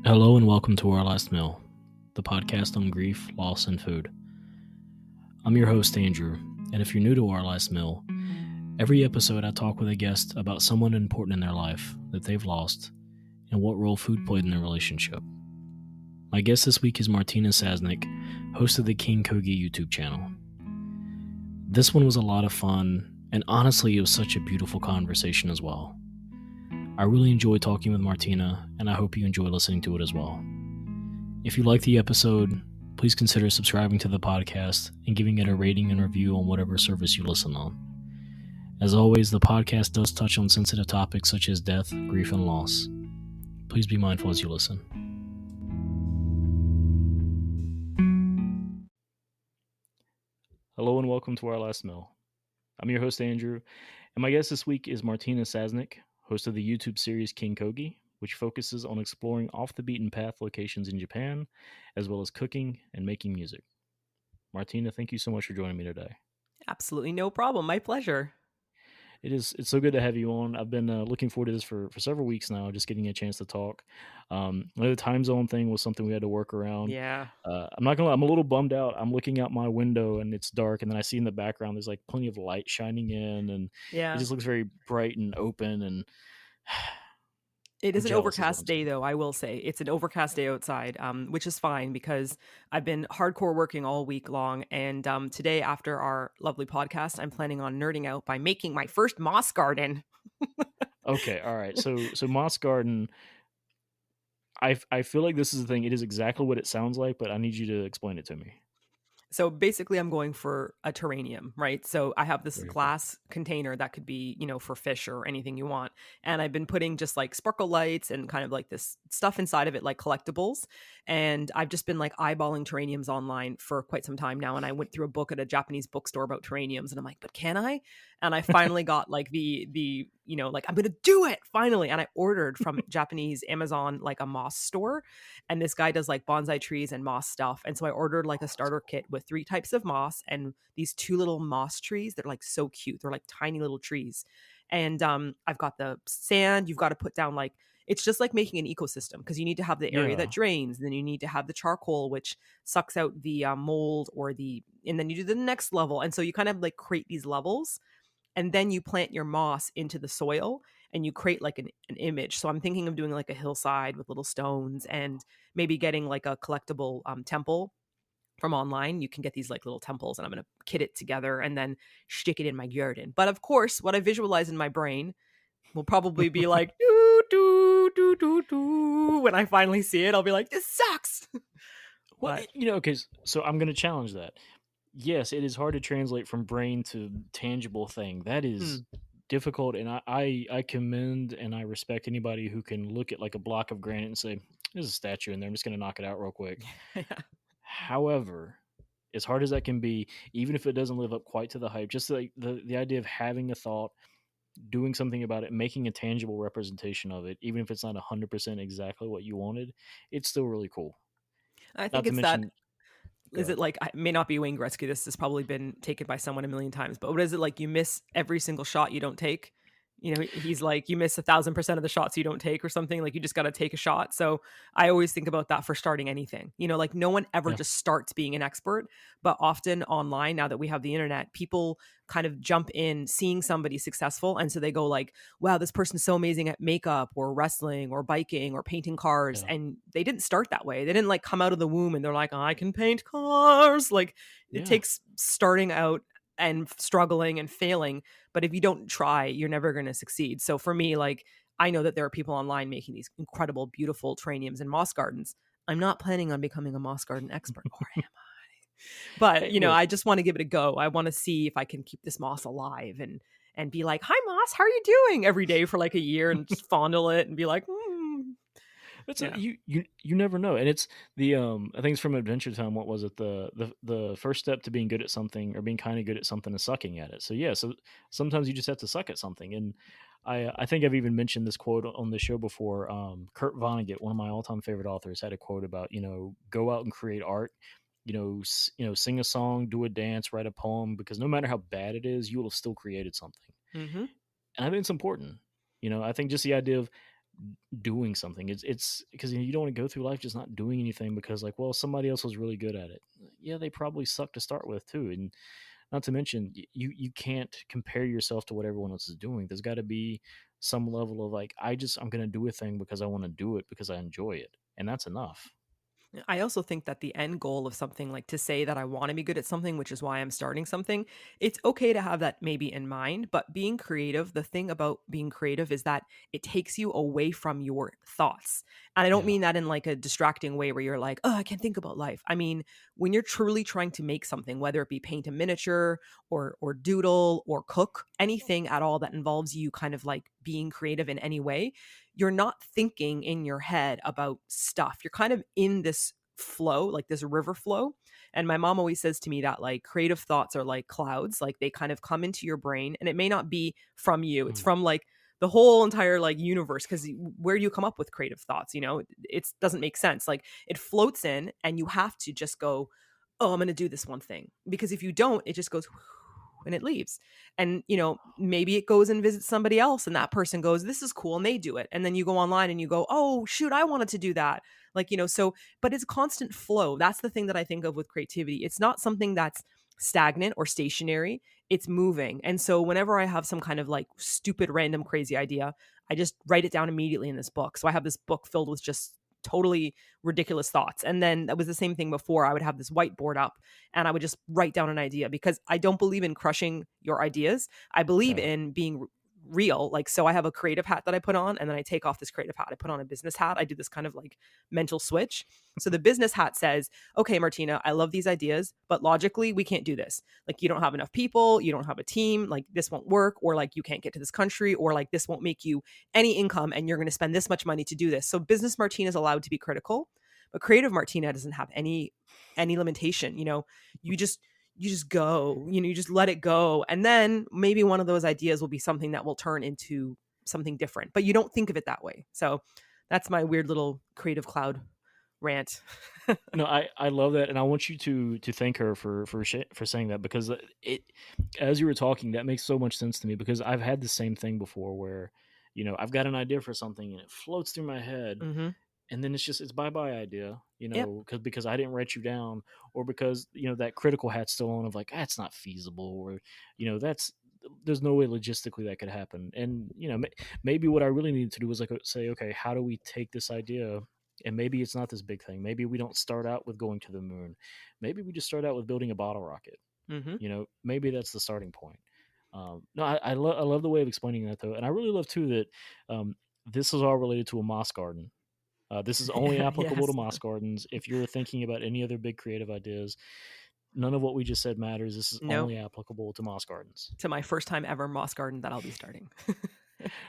Hello and welcome to Our Last Meal, the podcast on grief, loss, and food. I'm your host, Andrew, and if you're new to Our Last Meal, every episode I talk with a guest about someone important in their life that they've lost and what role food played in their relationship. My guest this week is Martina Sasnick, host of the King Kogi YouTube channel. This one was a lot of fun, and honestly, it was such a beautiful conversation as well. I really enjoyed talking with Martina, and I hope you enjoy listening to it as well. If you like the episode, please consider subscribing to the podcast and giving it a rating and review on whatever service you listen on. As always, the podcast does touch on sensitive topics such as death, grief, and loss. Please be mindful as you listen. Hello and welcome to Our Last Meal. I'm your host, Andrew, and my guest this week is Martina Sasnick, host of the YouTube series King Kogi, which focuses on exploring off-the-beaten-path locations in Japan, as well as cooking and making music. Martina, thank you so much for joining me today. Absolutely no problem. My pleasure. It's so good to have you on. I've been looking forward to this for several weeks now, just getting a chance to talk. The time zone thing was something we had to work around. Yeah. I'm not gonna lie, I'm a little bummed out. I'm looking out my window and it's dark, and then I see in the background there's like plenty of light shining in, and it Yeah. just looks very bright and open. And It is I'm an jealous, is what overcast I'm day, saying. though, I will say. It's an overcast day outside, which is fine because I've been hardcore working all week long. And today, after our lovely podcast, I'm planning on nerding out by making my first moss garden. Okay, all right. So Moss Garden, I feel like this is the thing. It is exactly what it sounds like, but I need you to explain it to me. So basically, I'm going for a terrarium, right? So I have this Very cool. glass container that could be, for fish or anything you want. And I've been putting just like sparkle lights and kind of like this stuff inside of it, like collectibles. And I've just been like eyeballing terrariums online for quite some time now. And I went through a book at a Japanese bookstore about terrariums, and I'm like, but can I? And I finally got like like I'm gonna do it finally. And I ordered from Japanese Amazon like a moss store, and this guy does like bonsai trees and moss stuff. And so I ordered like a starter kit with 3 types of moss and these 2 little moss trees. They're like so cute. They're like tiny little trees. And I've got the sand. You've got to put down like, it's just like making an ecosystem because you need to have the area that Yeah. drains. Then you need to have the charcoal, which sucks out the mold and then you do the next level. And so you kind of like create these levels, and then you plant your moss into the soil and you create like an image. So I'm thinking of doing like a hillside with little stones and maybe getting like a collectible temple from online. You can get these like little temples, and I'm going to kit it together and then stick it in my garden. But of course, what I visualize in my brain will probably be like, doo, doo, doo, doo, doo. When I finally see it, I'll be like, this sucks. Well, But okay, so I'm going to challenge that. Yes, it is hard to translate from brain to tangible thing. That is difficult, and I commend and I respect anybody who can look at like a block of granite and say, "There's a statue in there. I'm just going to knock it out real quick." yeah. However, as hard as that can be, even if it doesn't live up quite to the hype, just like the idea of having a thought, doing something about it, making a tangible representation of it, even if it's not 100% exactly what you wanted, it's still really cool. I Not think to it's that. mention, go Is ahead. it like, it may not be Wayne Gretzky, this has probably been taken by someone a million times, but what is it like, you miss every single shot you don't take? He's like, you miss 1,000% of the shots you don't take or something, like you just got to take a shot. So I always think about that for starting anything. Like no one ever Yeah, just starts being an expert, but often online, now that we have the internet, people kind of jump in seeing somebody successful. And so they go like, wow, this person's so amazing at makeup or wrestling or biking or painting cars. yeah, And they didn't start that way. They didn't like come out of the womb and they're like, I can paint cars. Like it yeah. takes starting out and struggling and failing. But if you don't try, you're never going to succeed. So for me, like, I know that there are people online making these incredible, beautiful terrariums and moss gardens. I'm not planning on becoming a moss garden expert, or am I? But Hey, look, I just want to give it a go. I want to see if I can keep this moss alive and be like, "Hi, moss, how are you doing?" every day for like a year, and just fondle it and be like, That's yeah. you never know, and it's the I think it's from Adventure Time. What was it? The first step to being good at something or being kind of good at something is sucking at it. So yeah, so sometimes you just have to suck at something. And I think I've even mentioned this quote on the show before. Kurt Vonnegut, one of my all time favorite authors, had a quote about go out and create art. Sing a song, do a dance, write a poem, because no matter how bad it is, you will have still created something. Mm-hmm. And I think it's important. I think just the idea of doing something. It's because you don't want to go through life just not doing anything because like, well, somebody else was really good at it. Yeah, they probably suck to start with too, and not to mention you can't compare yourself to what everyone else is doing. There's got to be some level of like, I'm going to do a thing because I want to do it because I enjoy it, and that's enough. I also think that the end goal of something, like to say that I want to be good at something, which is why I'm starting something, it's okay to have that maybe in mind. But being creative, the thing about being creative is that it takes you away from your thoughts. And I don't Yeah. mean that in like a distracting way where you're like, oh, I can't think about life. I mean, when you're truly trying to make something, whether it be paint a miniature or doodle or cook, anything at all that involves you kind of like being creative in any way, you're not thinking in your head about stuff. You're kind of in this flow, like this river flow. And my mom always says to me that like creative thoughts are like clouds, like they kind of come into your brain and it may not be from you. It's Mm. from like the whole entire like universe, because where do you come up with creative thoughts? It doesn't make sense. Like it floats in and you have to just go, oh, I'm going to do this one thing, because if you don't, it just goes and it leaves. And maybe it goes and visits somebody else and that person goes, this is cool, and they do it, and then you go online and you go, oh shoot, I wanted to do that. Like, so, but it's constant flow. That's the thing that I think of with creativity. It's not something that's stagnant or stationary. It's moving. And so whenever I have some kind of like stupid random crazy idea, I just write it down immediately in this book. So I have this book filled with just totally ridiculous thoughts. And then that was the same thing before. I would have this whiteboard up and I would just write down an idea, because I don't believe in crushing your ideas. I believe Yeah. in being real. Like, so I have a creative hat that I put on, and then I take off this creative hat. I put on a business hat. I do this kind of like mental switch. So the business hat says, okay, Martina, I love these ideas, but logically we can't do this. Like, you don't have enough people, you don't have a team, like this won't work, or like you can't get to this country, or like this won't make you any income and you're going to spend this much money to do this. So business Martina is allowed to be critical, but creative Martina doesn't have any limitation. You just go, you just let it go. And then maybe one of those ideas will be something that will turn into something different, but you don't think of it that way. So that's my weird little creative cloud rant. No, I love that, and I want you to thank her for saying that, because it as you were talking, that makes so much sense to me, because I've had the same thing before where I've got an idea for something and it floats through my head, Mm-hmm. and then it's bye bye idea, Yep. because I didn't write you down, or because that critical hat's still on of like, that's not feasible, or that's there's no way logistically that could happen. And maybe what I really needed to do was like say, okay, how do we take this idea, and maybe it's not this big thing. Maybe we don't start out with going to the moon. Maybe we just start out with building a bottle rocket. Mm-hmm. Maybe that's the starting point. No, I love the way of explaining that though, and I really love too that this is all related to a moss garden. This is only applicable to Yes. moss gardens. If you're thinking about any other big creative ideas, none of what we just said matters. This is No, only applicable to moss gardens. to my first time ever moss garden that I'll be starting.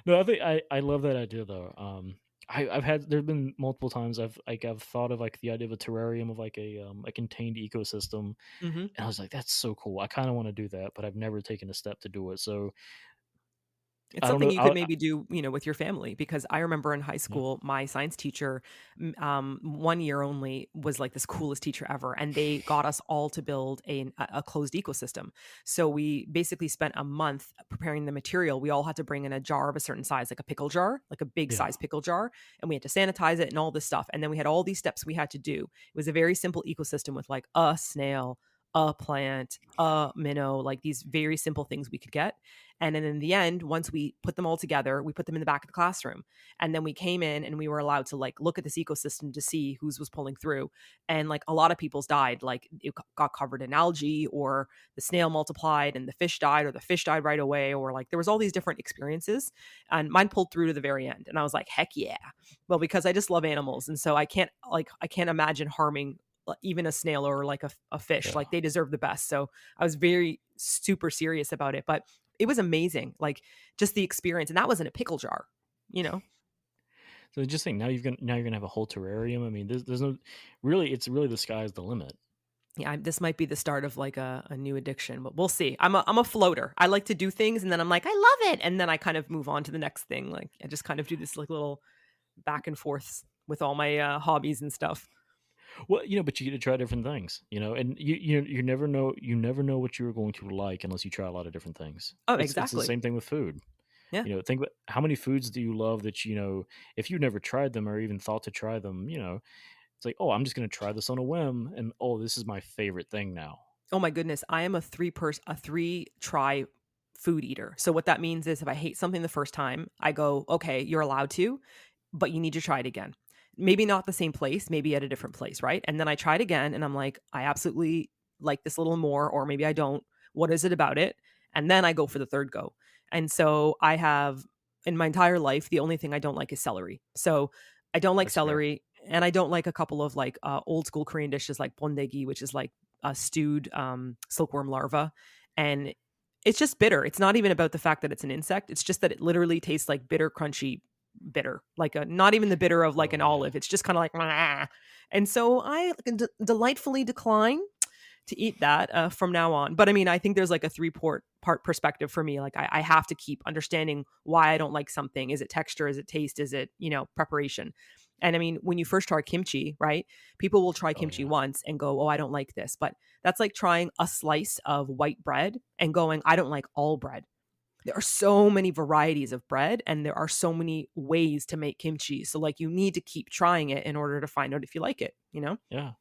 No, I think I love that idea though. I've had there've been multiple times I've thought of like the idea of a terrarium of like a contained ecosystem, Mm-hmm. and I was like, that's so cool. I kind of want to do that, but I've never taken a step to do it. So It's I don't something know. you could maybe do, with your family, because I remember in high Yeah, school, my science teacher, 1 year only, was like this coolest teacher ever, and they got us all to build a closed ecosystem. So we basically spent a month preparing the material. We all had to bring in a jar of a certain size, like a pickle jar, like a big yeah, size pickle jar, and we had to sanitize it and all this stuff. And then we had all these steps we had to do. It was a very simple ecosystem with like a snail, a plant, a minnow, like these very simple things we could get. And then in the end, once we put them all together, we put them in the back of the classroom. And then we came in and we were allowed to like look at this ecosystem to see whose was pulling through. And like a lot of people's died, like it got covered in algae, or the snail multiplied and the fish died, or the fish died right away, or like there was all these different experiences. And mine pulled through to the very end. And I was like, heck yeah. Well, because I just love animals. And so I can't imagine harming even a snail or like a fish. yeah. Like they deserve the best. So I was very super serious about it. But it was amazing, like just the experience. And that was in a pickle jar, you know? So just think, now you're gonna have a whole terrarium. I mean, there's no really. It's really the sky's the limit. Yeah, this might be the start of like a new addiction, but we'll see. I'm a floater. I like to do things and then I'm like, I love it. And then I kind of move on to the next thing. Like I just kind of do this like little back and forths with all my hobbies and stuff. Well, but you get to try different things, and you never know what you're going to like unless you try a lot of different things. Oh, It's the exactly. same thing with food. Yeah. Think about how many foods do you love that, if you've never tried them or even thought to try them, it's like, oh, I'm just going to try this on a whim. And oh, this is my favorite thing now. Oh my goodness, I am a 3 try food eater. So what that means is if I hate something the first time, I go, "Okay, you're allowed to, but you need to try it again." Maybe not the same place, maybe at a different place, right? And then I try it again and I'm like, "I absolutely like this a little more," or maybe I don't. What is it about it? And then I go for the third go. And so I have in my entire life, the only thing I don't like is celery. So I don't like That's fair. celery and I don't like a couple of like old school Korean dishes like bondegi, which is like a stewed silkworm larva. And it's just bitter. It's not even about the fact that it's an insect. It's just that it literally tastes like bitter, crunchy, bitter, like a not even the bitter of like Oh, an yeah. olive. It's just kind of like, "Meh." And so I delightfully decline to eat that from now on. But I mean, I think there's like a part perspective for me. Like I have to keep understanding why I don't like something. Is it texture? Is it taste? Is it, preparation? And I mean, when you first try kimchi, right? People will try Oh, kimchi yeah. once and go, "Oh, I don't like this." But that's like trying a slice of white bread and going, "I don't like all bread." There are so many varieties of bread and there are so many ways to make kimchi. So like you need to keep trying it in order to find out if you like it, you know? Yeah.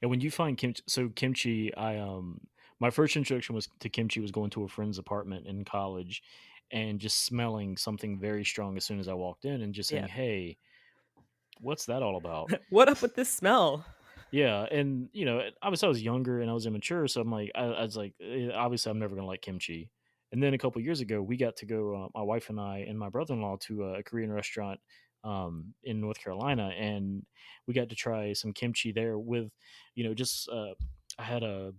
And when you find kimchi, so kimchi, my first introduction was to kimchi was going to a friend's apartment in college and just smelling something very strong as soon as I walked in and just saying, Yeah. hey, what's that all about? What up with this smell? Yeah, and obviously I was younger and I was immature, so I'm like, I was like, obviously I'm never gonna like kimchi. And then a couple years ago, we got to go, my wife and I and my brother-in-law, to a Korean restaurant in North Carolina, and we got to try some kimchi there with, just I had a,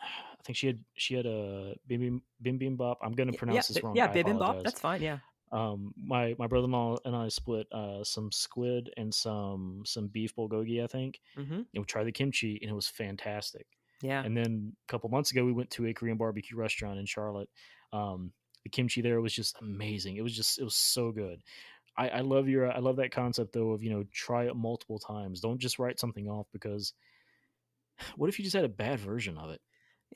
I think she had a bibimbap. I'm gonna Yeah, pronounce this wrong. yeah, I bibimbap, apologize. that's fine, yeah. My brother-in-law and I split some squid and some beef bulgogi, I think, Mhm. and we tried the kimchi, and it was fantastic. Yeah. And then a couple months ago, we went to a Korean barbecue restaurant in Charlotte. The kimchi there was just amazing. It was so good. I love that concept though of try it multiple times. Don't just write something off because what if you just had a bad version of it?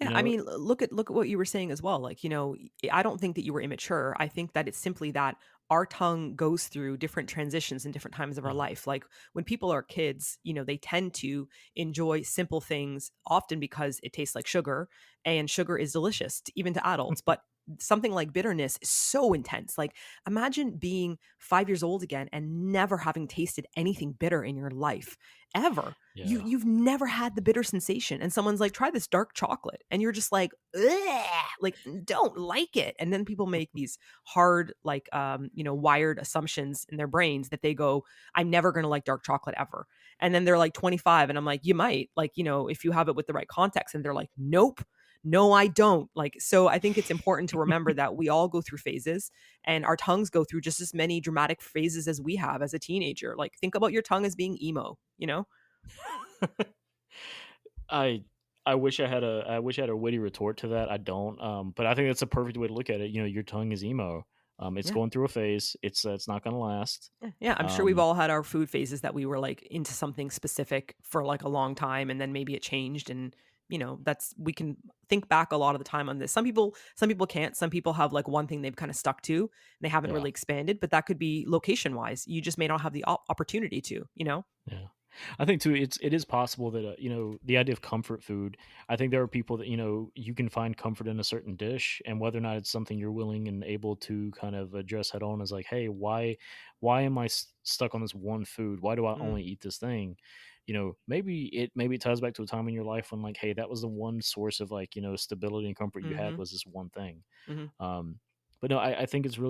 You Yeah, I know? mean, look at what you were saying as well. Like, I don't think that you were immature. I think that it's simply that our tongue goes through different transitions in different times of our Uh, life. Like when people are kids, they tend to enjoy simple things often because it tastes like sugar and sugar is delicious even to adults. But something like bitterness is so intense. Like imagine being 5 years old again and never having tasted anything bitter in your life ever. yeah. You've never had the bitter sensation and someone's like, "Try this dark chocolate." And you're just like, "Ugh," like, "Don't like it." And then people make these hard, like, wired assumptions in their brains that they go, "I'm never gonna like dark chocolate ever." And then they're like 25 and I'm like, "You might, like, if you have it with the right context." And they're like, "Nope. No, I don't." Like, so I think it's important to remember that we all go through phases and our tongues go through just as many dramatic phases as we have as a teenager. Like, think about your tongue as being emo, you know? I I wish I had a witty retort to that. I don't. But I think that's a perfect way to look at it. Your tongue is emo. It's Yeah. going through a phase. It's not going to last. Yeah, yeah, I'm sure we've Um, all had our food phases that we were like into something specific for like a long time and then maybe it changed and that's we can think back a lot of the time on this. Some people can't. Some people have like one thing they've kind of stuck to and they haven't yeah. really expanded, but that could be location wise. You just may not have the opportunity to. Yeah. I think too it is possible that the idea of comfort food, I think there are people that you can find comfort in a certain dish, and whether or not it's something you're willing and able to kind of address head on is like, hey, why am I stuck on this one food? Why do I Mm, only eat this thing? Maybe it ties back to a time in your life when, like, hey, that was the one source of, like, stability and comfort you had mhm. was this one thing. Mhm. um but no, I think it's a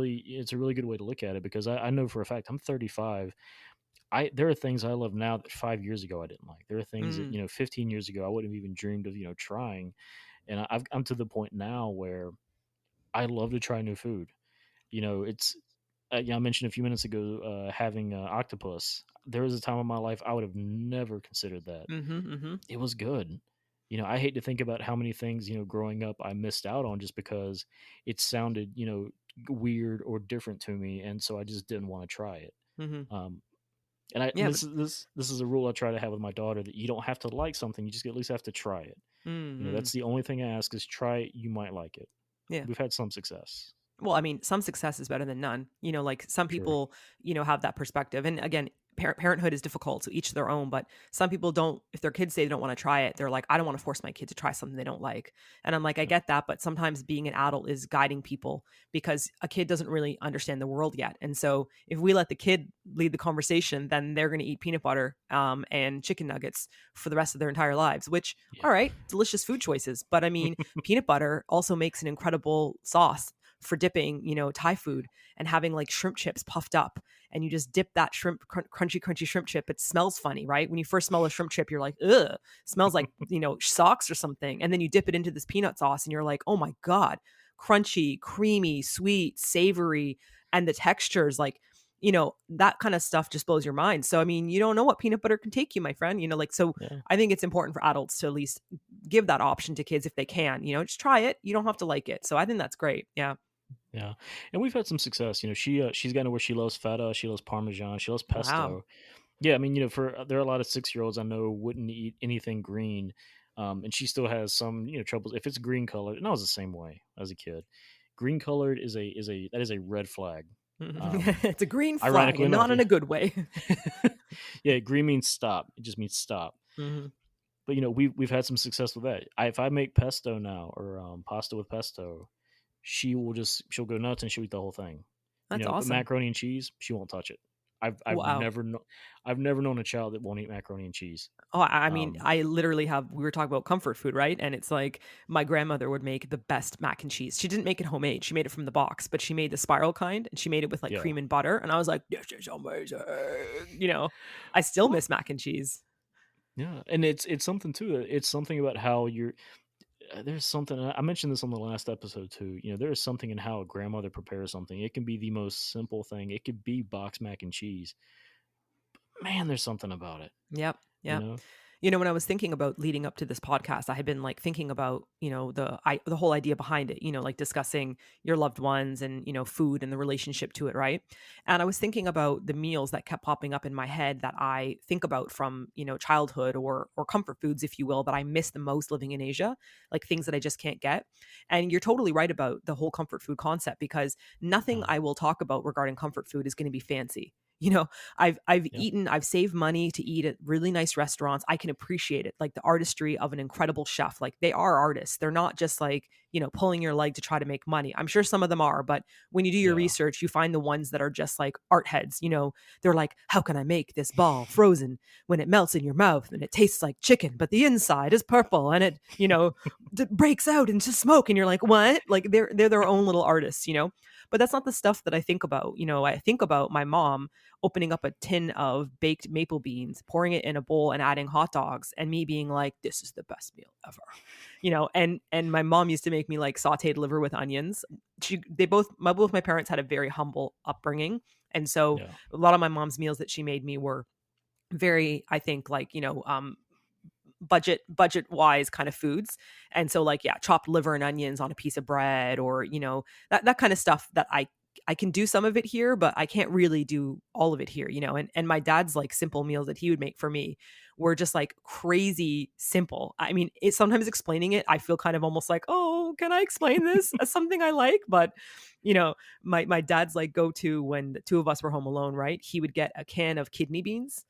really good way to look at it, because I know for a fact I'm 35. There are things I love now that 5 years ago I didn't like. There are things that Mm. 15 years ago I wouldn't have even dreamed of trying, and I'm to the point now where I love to try new food. It's I mentioned a few minutes ago having octopus. There was a time in my life I would have never considered that. Mhm. Mhm. It was good. I hate to think about how many things growing up I missed out on just because it sounded weird or different to me, and so I just didn't want to try it. Mhm. Um, and Yeah, but this is a rule I try to have with my daughter, that you don't have to like something, you just at least have to try it. mhm. That's the only thing I ask is try it, you might like it. Yeah. We've had some success. Well, I mean, some success is better than none. Like some Sure. people, have that perspective. And again, parenthood is difficult, so each their own. But some people don't, if their kids say they don't want to try it, they're like, I don't want to force my kid to try something they don't like. And I'm like, I Yeah. get that. But sometimes being an adult is guiding people because a kid doesn't really understand the world yet. And so if we let the kid lead the conversation, then they're going to eat peanut butter and chicken nuggets for the rest of their entire lives, which, Yeah. all right, delicious food choices. But I mean, peanut butter also makes an incredible sauce for dipping, Thai food and having like shrimp chips puffed up, and you just dip that shrimp crunchy shrimp chip. It smells funny, right? When you first smell a shrimp chip, you're like, ugh, smells like, socks or something. And then you dip it into this peanut sauce and you're like, oh my God, crunchy, creamy, sweet, savory. And the textures, like, that kind of stuff just blows your mind. So, I mean, you don't know what peanut butter can take you, my friend, like, so Yeah. I think it's important for adults to at least give that option to kids if they can, just try it. You don't have to like it. So I think that's great. Yeah. Yeah, and we've had some success. She's gotten to where she loves feta, she loves parmesan, she loves Wow. pesto. Yeah, I mean, for there are a lot of 6-year-olds I know wouldn't eat anything green, and she still has some troubles if it's green colored. And I was the same way as a kid. Green colored is that is a red flag. Um, It's a green flag Ironically and enough, not in yeah, a good way. yeah, green means stop. It just means stop. Mhm. But we've had some success with that. If I make pesto now or pasta with pesto, she'll go nuts and she'll eat the whole thing. That's But awesome. macaroni and cheese, she won't touch it. Wow. I've never known a child that won't eat macaroni and cheese. Oh, I mean, Um, I literally we were talking about comfort food, right? And it's like my grandmother would make the best mac and cheese. She didn't make it homemade. She made it from the box, but she made the spiral kind and she made it with like yeah, cream and butter. And I was like, this is amazing. I still well, miss mac and cheese. yeah, and it's something too. It's something about how you're. There's something I mentioned this on the last episode too. There is something in how a grandmother prepares something. It can be the most simple thing. It could be box mac and cheese. Man, there's something about it. Yep. You Yep. know? When I was thinking about leading up to this podcast, I had been like thinking about, the whole idea behind it, like discussing your loved ones and, food and the relationship to it, right? And I was thinking about the meals that kept popping up in my head that I think about from, childhood or comfort foods, if you will, that I miss the most living in Asia, like things that I just can't get. And you're totally right about the whole comfort food concept because nothing Uh, I will talk about regarding comfort food is going to be fancy. yeah, I've saved money to eat at really nice restaurants. I can appreciate it, like the artistry of an incredible chef. Like they are artists. They're not just like, pulling your leg to try to make money. I'm sure some of them are, but when you do your yeah. research, you find the ones that are just like art heads. They're like, how can I make this ball frozen when it melts in your mouth and it tastes like chicken, but the inside is purple and it, breaks out into smoke. And you're like, what? Like they're their own little artists. But that's not the stuff that I think about. I think about my mom opening up a tin of baked maple beans, pouring it in a bowl and adding hot dogs, and me being like, this is the best meal ever. And my mom used to make me like sauteed liver with onions. Both my parents had a very humble upbringing. And so Yeah. a lot of my mom's meals that she made me were very, I think, like, budget wise kind of foods. And so like, yeah, chopped liver and onions on a piece of bread, or that kind of stuff that I can do some of it here, but I can't really do all of it here. And my dad's like simple meals that he would make for me were just like crazy simple. I mean, sometimes explaining it, I feel kind of almost like, oh, can I explain this as something I like? But my dad's like go to when the two of us were home alone, right? He would get a can of kidney beans.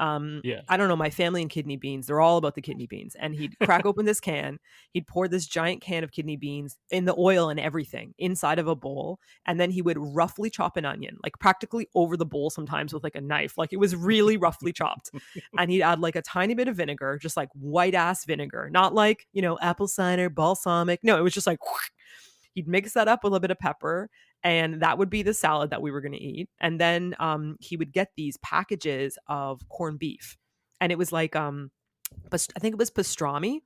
Yeah. I don't know, my family and kidney beans, they're all about the kidney beans. And he'd crack open this can, he'd pour this giant can of kidney beans in the oil and everything inside of a bowl. And then he would roughly chop an onion, like practically over the bowl sometimes with like a knife. Like it was really roughly chopped. And he'd add like a tiny bit of vinegar, just like white ass vinegar, not like, apple cider, balsamic. No, it was just like, he'd mix that up with a little bit of pepper, and that would be the salad that we were going to eat. And then he would get these packages of corned beef, and it was like I think it was pastrami.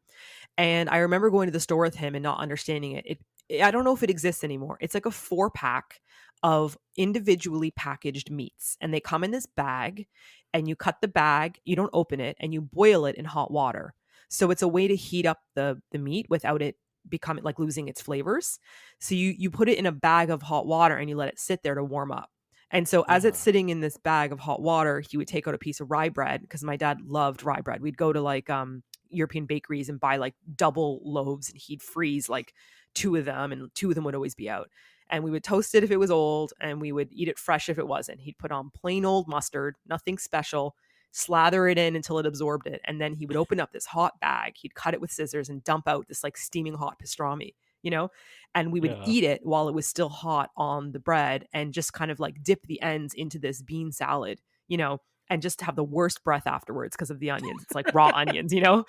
And I remember going to the store with him and not understanding it. I don't know if it exists anymore. It's like a 4-pack of individually packaged meats, and they come in this bag, and you cut the bag, you don't open it, and you boil it in hot water. So it's a way to heat up the meat without it becoming like losing its flavors. So you put it in a bag of hot water and you let it sit there to warm up. And so as it's Uh, sitting in this bag of hot water, he would take out a piece of rye bread, because my dad loved rye bread. We'd go to like European bakeries and buy like double loaves, and he'd freeze like 2 of them, and 2 of them would always be out. and we would toast it if it was old, and we would eat it fresh if it wasn't. He'd put on plain old mustard, nothing special, slather it in until it absorbed it, and then he would open up this hot bag. He'd cut it with scissors and dump out this like steaming hot pastrami, you know, and we would Yeah. eat it while it was still hot on the bread and just kind of like dip the ends into this bean salad, you know, and just have the worst breath afterwards because of the onions. It's like raw onions, you know?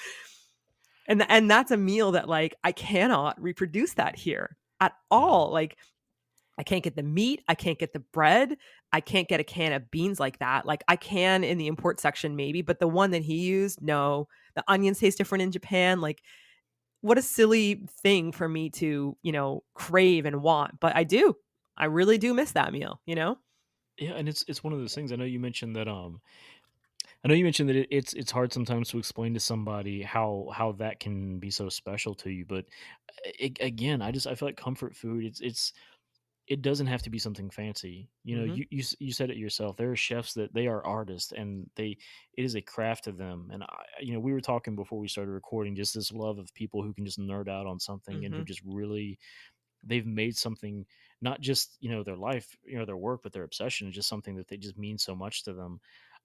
And that's a meal that like I cannot reproduce that here at Yeah. all. Like I can't get the meat, I can't get the bread, I can't get a can of beans like that. Like I can in the import section maybe, but the one that he used, no. The onions taste different in Japan. Like what a silly thing for me to, you know, crave and want, but I do. I really do miss that meal, you know? Yeah, and it's one of those things. I know you mentioned that it's hard sometimes to explain to somebody how that can be so special to you, but again, I feel like comfort food. It doesn't have to be something fancy. You know, Mhm. you said it yourself. There are chefs that they are artists, and it is a craft to them. And we were talking before we started recording, just this love of people who can just nerd out on something and who Mhm. just really they've made something, not just their life, their work, but their obsession is just something that they just mean so much to them.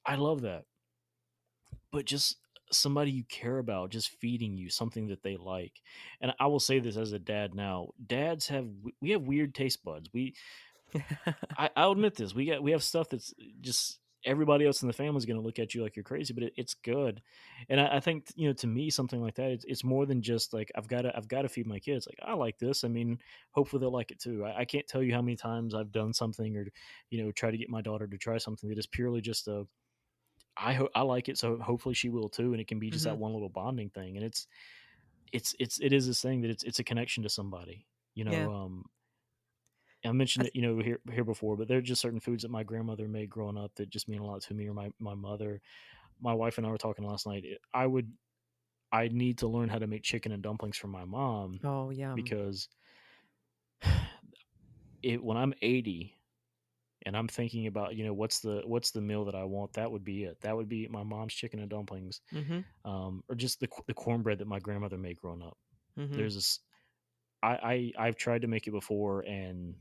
I love that. But just somebody you care about just feeding you something that they like. And I will say this as a dad now, dads we have weird taste buds. I'll admit this. We have stuff that's just everybody else in the family is going to look at you like you're crazy, but it's good. And I think to me something like that, it's more than just like I've got to feed my kids. Like I like this. I mean, hopefully they'll like it too. I can't tell you how many times I've done something or try to get my daughter to try something that is purely just a I like it, so hopefully she will too, and it can be just that Mhm. one little bonding thing. And it is this thing that it's a connection to somebody. Yeah. I mentioned That's it, here before, but there are just certain foods that my grandmother made growing up that just mean a lot to me, or my mother. My wife and I were talking last night. I need to learn how to make chicken and dumplings for my mom oh, yum. because when I'm 80 and I'm thinking about what's the meal that I want, that would be it. That would be my mom's chicken and dumplings, Mhm. or just the cornbread that my grandmother made growing up. Mhm. There's this I've tried to make it before, and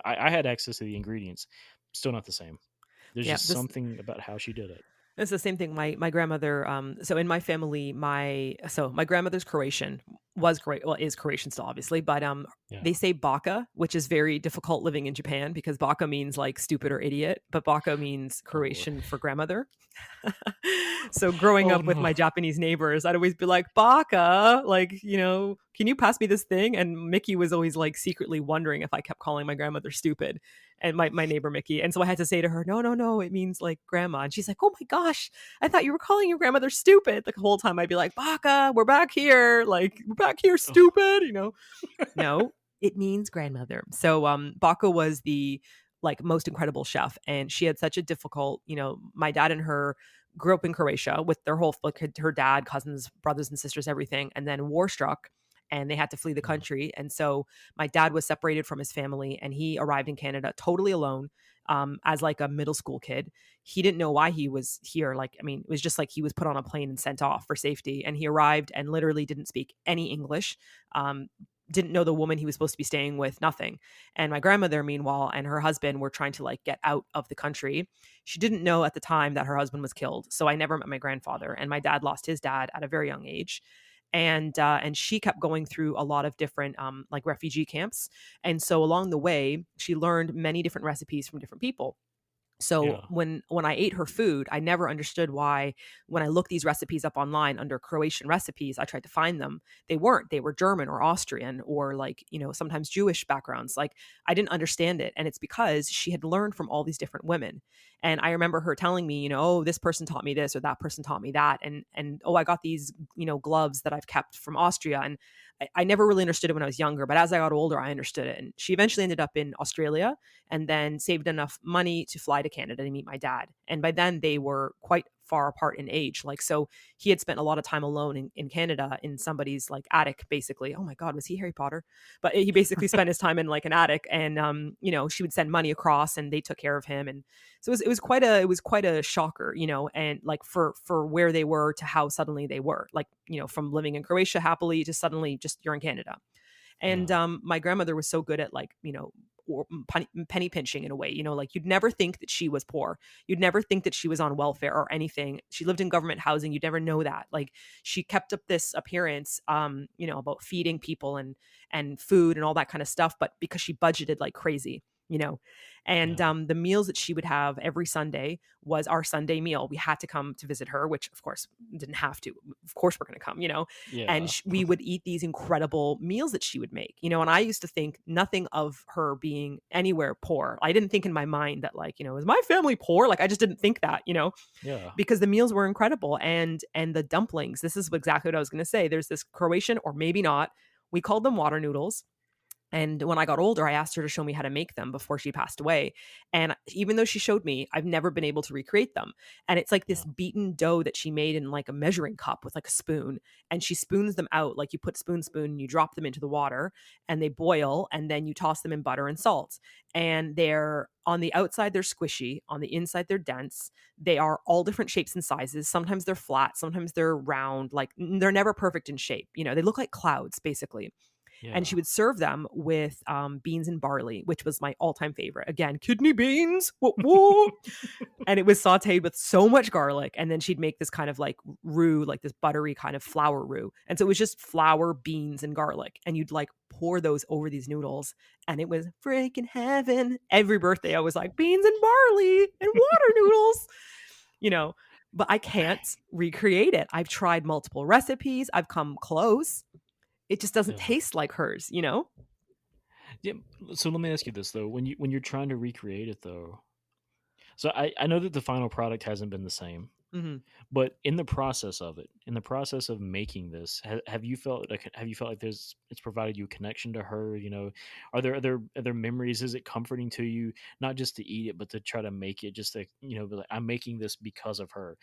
I had access to the ingredients, still not the same. There's Yeah, just this something about how she did it. it's the same thing. My grandmother, so in my family, my grandmother's Croatian, was great. Well, is Croatian still, obviously, but Yeah. they say baka, which is very difficult living in Japan because baka means like stupid or idiot, but baka means Oh Lord. Croatian for grandmother. So growing Oh up with no. my Japanese neighbors, I'd always be like, Baka, like, you know, can you pass me this thing? And Mickey was always like secretly wondering if I kept calling my grandmother stupid, and my neighbor Mickey. And so I had to say to her, no, no, no, it means like grandma. And she's like, oh my gosh, I thought you were calling your grandmother stupid. Like the whole time I'd be like, Baka, we're back here. Like, we're back here, Oh, stupid, you know? No, it means grandmother. So Baka was the like most incredible chef, and she had such a difficult, you know, my dad and her grew up in Croatia with their whole like her dad, cousins, brothers and sisters, everything, and then war struck and they had to flee the yeah. country. And so my dad was separated from his family and he arrived in Canada totally alone, as like a middle school kid. He didn't know why he was here. Like, I mean, it was just like he was put on a plane and sent off for safety. And he arrived and literally didn't speak any English. Didn't know the woman he was supposed to be staying with, nothing. And my grandmother, meanwhile, and her husband were trying to like get out of the country. She didn't know at the time that her husband was killed. So I never met my grandfather. And my dad lost his dad at a very young age. And she kept going through a lot of different like refugee camps. And so along the way, she learned many different recipes from different people. So Yeah. when I ate her food, I never understood why when I looked these recipes up online under Croatian recipes, I tried to find them. They weren't. They were German or Austrian or like, you know, sometimes Jewish backgrounds. Like I didn't understand it. And it's because she had learned from all these different women. And I remember her telling me, you know, oh, this person taught me this or that person taught me that. And oh, I got these, you know, gloves that I've kept from Austria. And I never really understood it when I was younger, but as I got older, I understood it. And she eventually ended up in Australia and then saved enough money to fly to Canada to meet my dad. And by then they were quite far apart in age. Like, so he had spent a lot of time alone in Canada in somebody's like attic, basically. Oh my God, was he Harry Potter? But he basically spent his time in like an attic and, you know, she would send money across and they took care of him. And so it was quite a shocker, you know, and like for where they were to how suddenly they were like, you know, from living in Croatia happily to suddenly just you're in Canada. And Yeah. my grandmother was so good at like, you know, penny pinching in a way, like you'd never think that she was poor. You'd never think that she was on welfare or anything. She lived in government housing. You'd never know that. Like she kept up this appearance, about feeding people and food and all that kind of stuff, but because she budgeted like crazy, you know. And Yeah. the meals that she would have every Sunday was our Sunday meal. We had to come to visit her, which of course didn't have to. Of course we're going to come, and Yeah. we would eat these incredible meals that she would make, and I used to think nothing of her being anywhere poor. I didn't think in my mind that, like, is my family poor? Like, I just didn't think that, Yeah. because the meals were incredible. And the dumplings, this is exactly what I was going to say. There's this Croatian, or maybe not, we called them water noodles. And when I got older, I asked her to show me how to make them before she passed away. And even though she showed me, I've never been able to recreate them. And it's like Yeah. this beaten dough that she made in like a measuring cup with like a spoon. And she spoons them out, like you put spoon, and you drop them into the water and they boil. And then you toss them in butter and salt. And they're on the outside, they're squishy. On the inside, they're dense. They are all different shapes and sizes. Sometimes they're flat, sometimes they're round. Like they're never perfect in shape. They look like clouds, basically. And Yeah. she would serve them with beans and barley, which was my all-time favorite. Again, kidney beans, whoop. And it was sauteed with so much garlic. And then she'd make this kind of like roux, like this buttery kind of flour roux. And so it was just flour, beans, and garlic. And you'd like pour those over these noodles. And it was freaking heaven. Every birthday, I was like, beans and barley and water noodles, but I can't recreate it. I've tried multiple recipes. I've come close. It just doesn't Yeah. taste like hers. Yeah. So let me ask you this though: when you're trying to recreate it though, so I know that the final product hasn't been the same, Mhm. but in the process of it, in the process of making this, have you felt like it's provided you a connection to her? Are there memories? Is it comforting to you not just to eat it, but to try to make it just to be like, I'm making this because of her.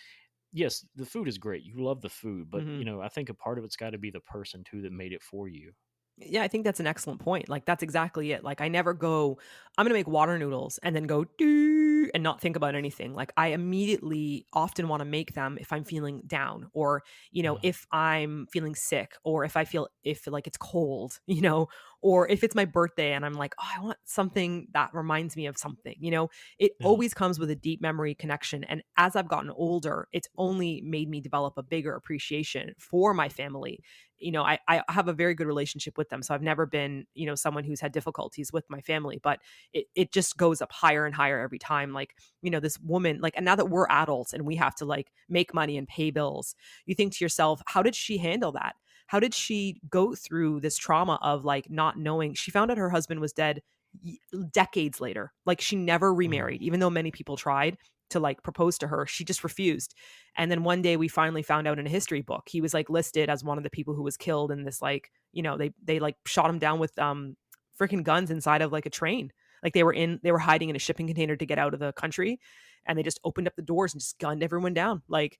Yes, the food is great. You love the food, but Mhm. I think a part of it's got to be the person too that made it for you. Yeah, I think that's an excellent point. Like, that's exactly it. Like, I never go, I'm going to make water noodles and then go, "Doo," and not think about anything. Like, I immediately often want to make them if I'm feeling down, or, Yeah. if I'm feeling sick, or if like it's cold, or if it's my birthday and I'm like, oh, I want something that reminds me of something, it Yeah. always comes with a deep memory connection. And as I've gotten older, it's only made me develop a bigger appreciation for my family. I have a very good relationship with them. So I've never been, someone who's had difficulties with my family, but it just goes up higher and higher every time. Like, this woman, like, and now that we're adults and we have to like make money and pay bills, you think to yourself, how did she handle that? How did she go through this trauma of like not knowing? She found out her husband was dead decades later. Like, she never Mm. remarried, even though many people tried to like propose to her. She just refused. And then one day we finally found out in a history book, he was like listed as one of the people who was killed in this, like, they like shot him down with freaking guns inside of like a train. Like, they were hiding in a shipping container to get out of the country, and they just opened up the doors and just gunned everyone down. Like,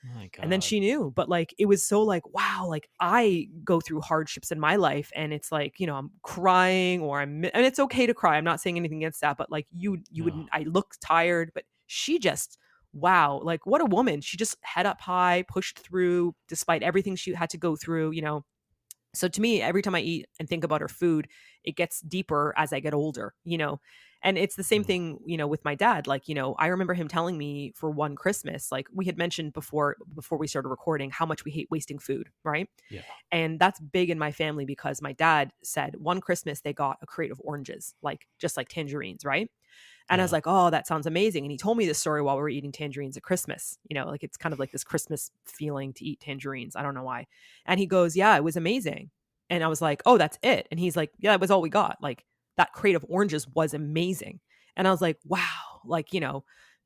My and then God. she knew. But like, it was so like, wow, like I go through hardships in my life and it's like, I'm crying, or and it's okay to cry. I'm not saying anything against that, but like, you Yeah. would, I look tired, but she just, wow, like what a woman. She just head up high, pushed through despite everything she had to go through. So to me, every time I eat and think about her food, it gets deeper as I get older. And it's the same Yeah. thing, with my dad. Like, I remember him telling me for one Christmas, like we had mentioned before we started recording, how much we hate wasting food, right? Yeah. And that's big in my family because my dad said one Christmas they got a crate of oranges, like just like tangerines, right? And I was Yeah. like, oh, that sounds amazing. And he told me this story while we were eating tangerines at Christmas. Like it's kind of like this Christmas feeling to eat tangerines. I don't know why. And he goes, yeah, it was amazing. And I was like, oh, that's it. And he's like, yeah, that was all we got. Like, that crate of oranges was amazing. And I was like, wow, like,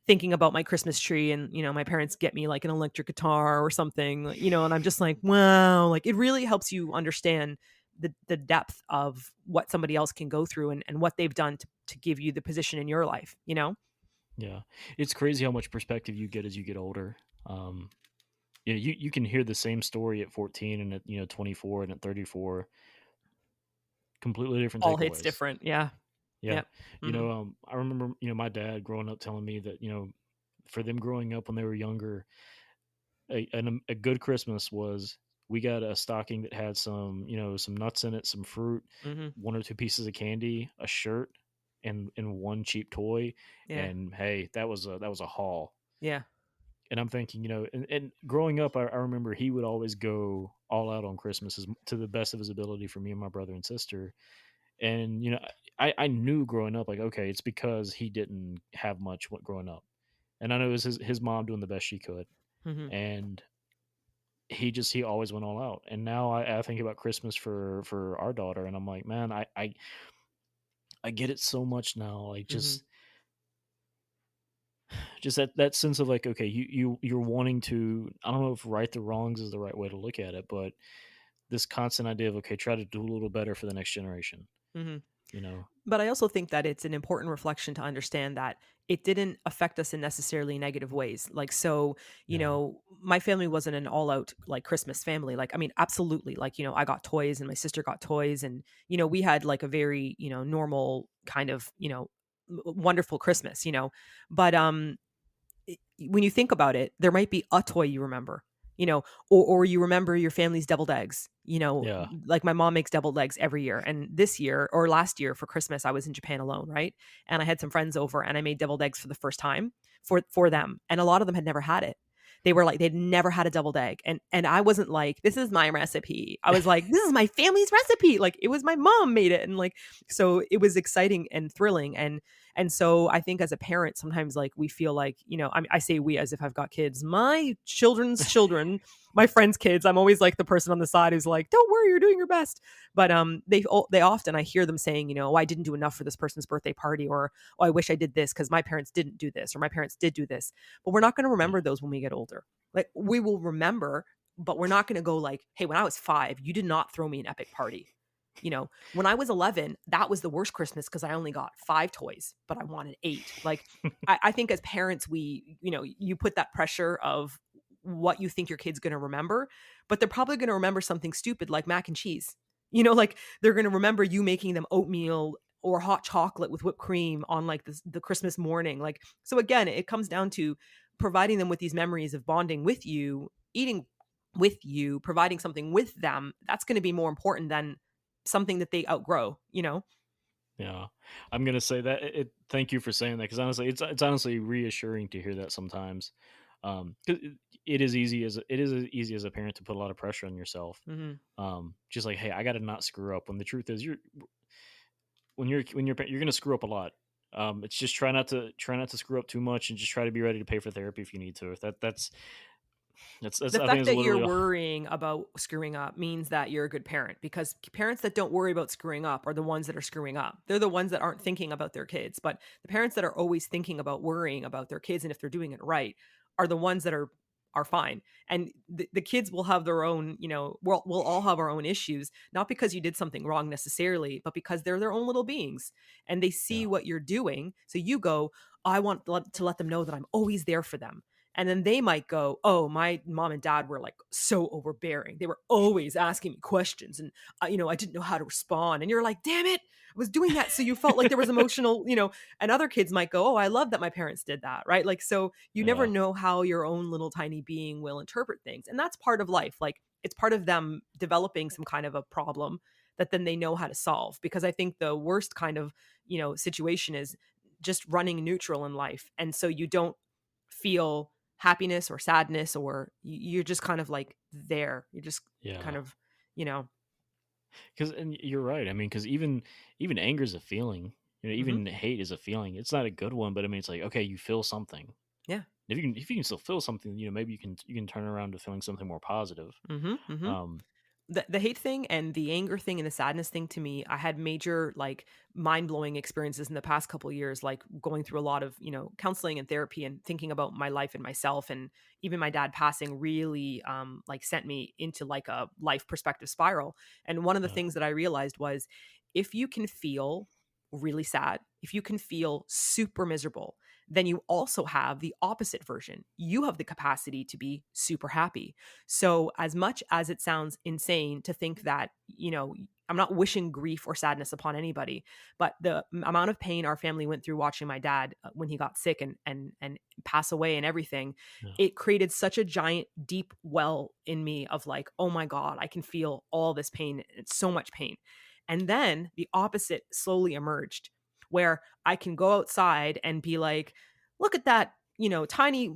thinking about my Christmas tree, and, my parents get me like an electric guitar or something, and I'm just like, wow, like it really helps you understand the depth of what somebody else can go through, and what they've done to give you the position in your life. Yeah. It's crazy how much perspective you get as you get older. Um, you can hear the same story at 14 and at 24 and at 34, completely different All hits takeaways. different. Yeah. Yeah. Yep. Hmm. I remember, my dad growing up telling me that, for them growing up when they were younger, a good Christmas was we got a stocking that had some nuts in it, some fruit, Hmm. one or two pieces of candy, a shirt. in one cheap toy, Yeah. and hey, that was a haul. Yeah. And I'm thinking, and growing up, I remember he would always go all out on Christmas to the best of his ability for me and my brother and sister. And I knew growing up, like, okay, it's because he didn't have much growing up, and I know it was his mom doing the best she could, Mhm. and he always went all out. And now I think about Christmas for our daughter, and I'm like, man, I get it so much now, like Mhm. just that sense of like, okay, you're wanting to, I don't know if right the wrongs is the right way to look at it, but this constant idea of, okay, try to do a little better for the next generation, Mhm. you know. But I also think that it's an important reflection to understand that it didn't affect us in necessarily negative ways. Like, so, Yeah. my family wasn't an all out like Christmas family. Like, I mean, absolutely. Like, I got toys and my sister got toys and, we had like a very, normal kind of, wonderful Christmas, but, when you think about it, there might be a toy you remember, or you remember your family's deviled eggs. Yeah. Like my mom makes deviled eggs every year. And this year or last year for Christmas, I was in Japan alone, right? And I had some friends over and I made deviled eggs for the first time for them. And a lot of them had never had it. They were like, they'd never had a deviled egg. And I wasn't like, this is my recipe. I was like, this is my family's recipe. Like it was my mom made it. And like, so it was exciting and thrilling. And so I think as a parent, sometimes like we feel like, I say we as if I've got kids, my children's children, my friends' kids. I'm always like the person on the side who's like, don't worry, you're doing your best. But they often, I hear them saying, oh, I didn't do enough for this person's birthday party, or oh, I wish I did this because my parents didn't do this, or my parents did do this. But we're not going to Yeah. remember those when we get older. Like we will remember, but we're not going to go like, hey, when I was 5, you did not throw me an epic party. When I was 11, that was the worst Christmas because I only got 5 toys, but I wanted 8. Like, I think as parents, you put that pressure of what you think your kid's going to remember, but they're probably going to remember something stupid like mac and cheese. Like they're going to remember you making them oatmeal or hot chocolate with whipped cream on like the Christmas morning. Like, so again, it comes down to providing them with these memories of bonding with you, eating with you, providing something with them. That's going to be more important than something that they outgrow. Yeah, I'm gonna say that. Thank you for saying that, because honestly, it's honestly reassuring to hear that sometimes. 'Cause it is easy as a parent to put a lot of pressure on yourself. Mhm. Just like, hey, I got to not screw up. When the truth is, you're gonna screw up a lot. It's just try not to screw up too much, and just try to be ready to pay for therapy if you need to. That's The I think fact it's that you're literally worrying about screwing up means that you're a good parent, because parents that don't worry about screwing up are the ones that are screwing up. They're the ones that aren't thinking about their kids. But the parents that are always thinking about worrying about their kids and if they're doing it right are the ones that are fine. And the kids will have their own, we'll all have our own issues, not because you did something wrong necessarily, but because they're their own little beings and they see yeah, what you're doing. So you go, I want to let them know that I'm always there for them. And then they might go, oh, my mom and dad were like so overbearing. They were always asking me questions and, I didn't know how to respond. And you're like, damn it, I was doing that. So you felt like there was emotional. And other kids might go, oh, I love that my parents did that. Right. Like, so you never yeah, know how your own little tiny being will interpret things. And that's part of life. Like, it's part of them developing some kind of a problem that then they know how to solve. Because I think the worst kind of, situation is just running neutral in life. And so you don't feel happiness or sadness, or you're just kind of like there. You're just kind yeah. of, you know, Because, and you're right. I mean, because even anger is a feeling. mhm, Even hate is a feeling. It's not a good one, but I mean, it's like, okay, you feel something. yeah. If you can still feel something, maybe you can turn around to feeling something more positive. Mhm, mhm. Um, The hate thing and the anger thing and the sadness thing, to me, I had major like mind-blowing experiences in the past couple years, like going through a lot of, counseling and therapy and thinking about my life and myself. And even my dad passing really like sent me into like a life perspective spiral. And one of the yeah, things that I realized was, if you can feel really sad, if you can feel super miserable, then you also have the opposite version. You have the capacity to be super happy. So, as much as it sounds insane to think that, I'm not wishing grief or sadness upon anybody, but the amount of pain our family went through watching my dad when he got sick and pass away and everything, yeah, it created such a giant deep well in me of like, oh my God, I can feel all this pain. It's so much pain. And then the opposite slowly emerged, where I can go outside and be like, look at that, tiny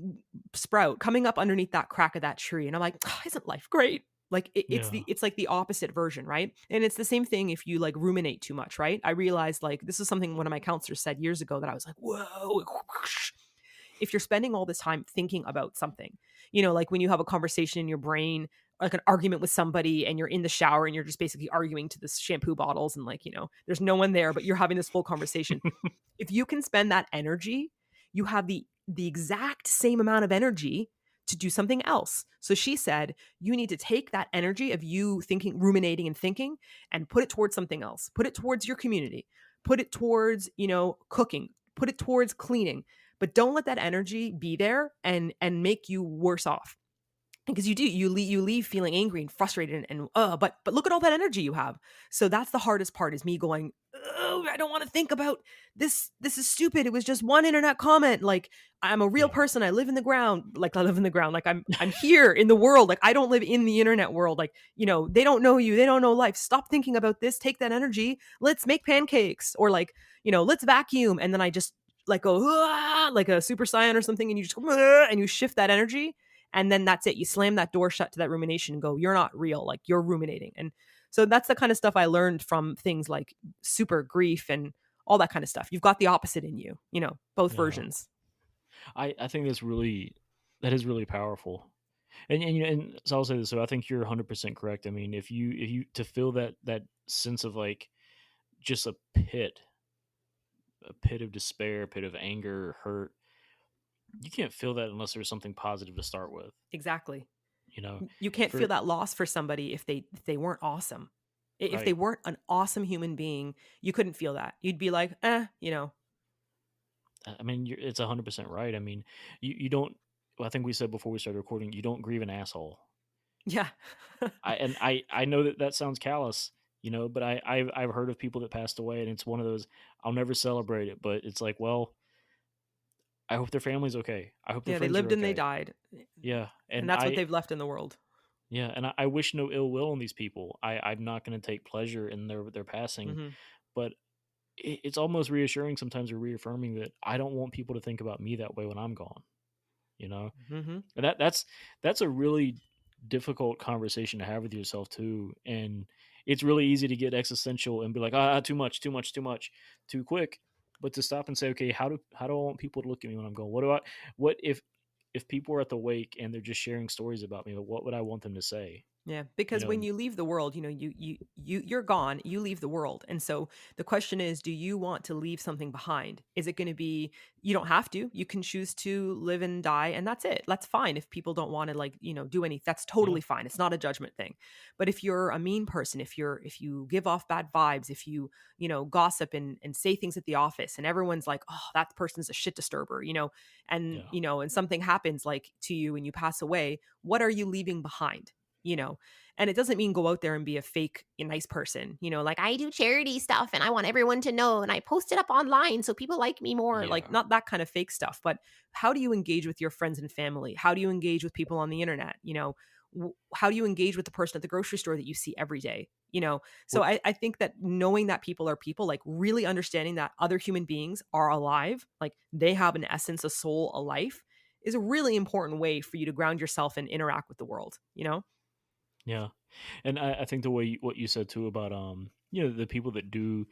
sprout coming up underneath that crack of that tree. And I'm like, oh, isn't life great? Like Yeah. it's like the opposite version, right? And it's the same thing if you like ruminate too much, right? I realized like this is something one of my counselors said years ago that I was like, whoa. If you're spending all this time thinking about something, like when you have a conversation in your brain, like an argument with somebody and you're in the shower and you're just basically arguing to the shampoo bottles and like, there's no one there, but you're having this full conversation. If you can spend that energy, you have the exact same amount of energy to do something else. So she said, you need to take that energy of you thinking, ruminating and thinking, and put it towards something else. Put it towards your community. Put it towards, cooking. Put it towards cleaning. But don't let that energy be there and make you worse off. Because you leave feeling angry and frustrated but look at all that energy you have. So that's the hardest part, is me going, oh, I don't want to think about this. This is stupid. It was just one internet comment. Like, I'm a real Yeah. person. I live in the ground. Like, I live in the ground. Like, I'm here in the world. Like, I don't live in the internet world. Like, they don't know you. They don't know life. Stop thinking about this. Take that energy. Let's make pancakes, or like, let's vacuum. And then I just like go, ah, like a super saiyan or something. And you just go, ah, and you shift that energy. And then that's it. You slam that door shut to that rumination and go, you're not real. Like, you're ruminating. And so that's the kind of stuff I learned from things like super grief and all that kind of stuff. You've got the opposite in you, both Yeah. versions. I think that is really powerful. And so I'll say this. So I think you're 100% correct. I mean, if you to feel that sense of like just a pit of despair, a pit of anger, hurt, you can't feel that unless there's something positive to start with. Exactly. You know, You can't for feel that loss for somebody if they weren't awesome. If they right. weren't an awesome human being, you couldn't feel that. You'd be like, I mean, it's 100% right. I mean, you don't. Well, I think we said before we started recording, you don't grieve an asshole. yeah. I know that sounds callous, but I've heard of people that passed away, and it's one of those, I'll never celebrate it, but it's like, well, I hope their family's okay. I hope their Yeah, they friends are lived and they okay. died. Yeah, And and that's what they've left in the world. I wish no ill will on these people. I'm not going to take pleasure in their passing, Mm-hmm. but it's almost reassuring sometimes, or reaffirming, that I don't want people to think about me that way when I'm gone. You know, Mm-hmm. and that's a really difficult conversation to have with yourself too. And it's really easy to get existential and be like, too much, too quick. But to stop and say, okay, how do I want people to look at me when I'm going? What if people are at the wake and they're just sharing stories about me? What would I want them to say? Yeah, You because when know, you leave the world, you're gone, you leave the world. And so the question is, do you want to leave something behind? Is it going to be, you don't have to, you can choose to live and die, and that's it. That's fine. If people don't want to like, do anything, that's yeah, totally fine. It's not a judgment thing. But if you're a mean person, if you give off bad vibes, if you, gossip and say things at the office and everyone's like, oh, that person's a shit disturber, and yeah, and something happens like to you and you pass away, what are you leaving behind? And it doesn't mean go out there and be a fake nice person, like I do charity stuff and I want everyone to know and I post it up online so people like me more, like yeah. not that kind of fake stuff. But how do you engage with your friends and family? How do you engage with people on the internet? How do you engage with the person at the grocery store that you see every day? So What I think that knowing that people are people, like really understanding that other human beings are alive, like they have an essence, a soul, a life, is a really important way for you to ground yourself and interact with the world. Yeah, and I think what you said too about the people that do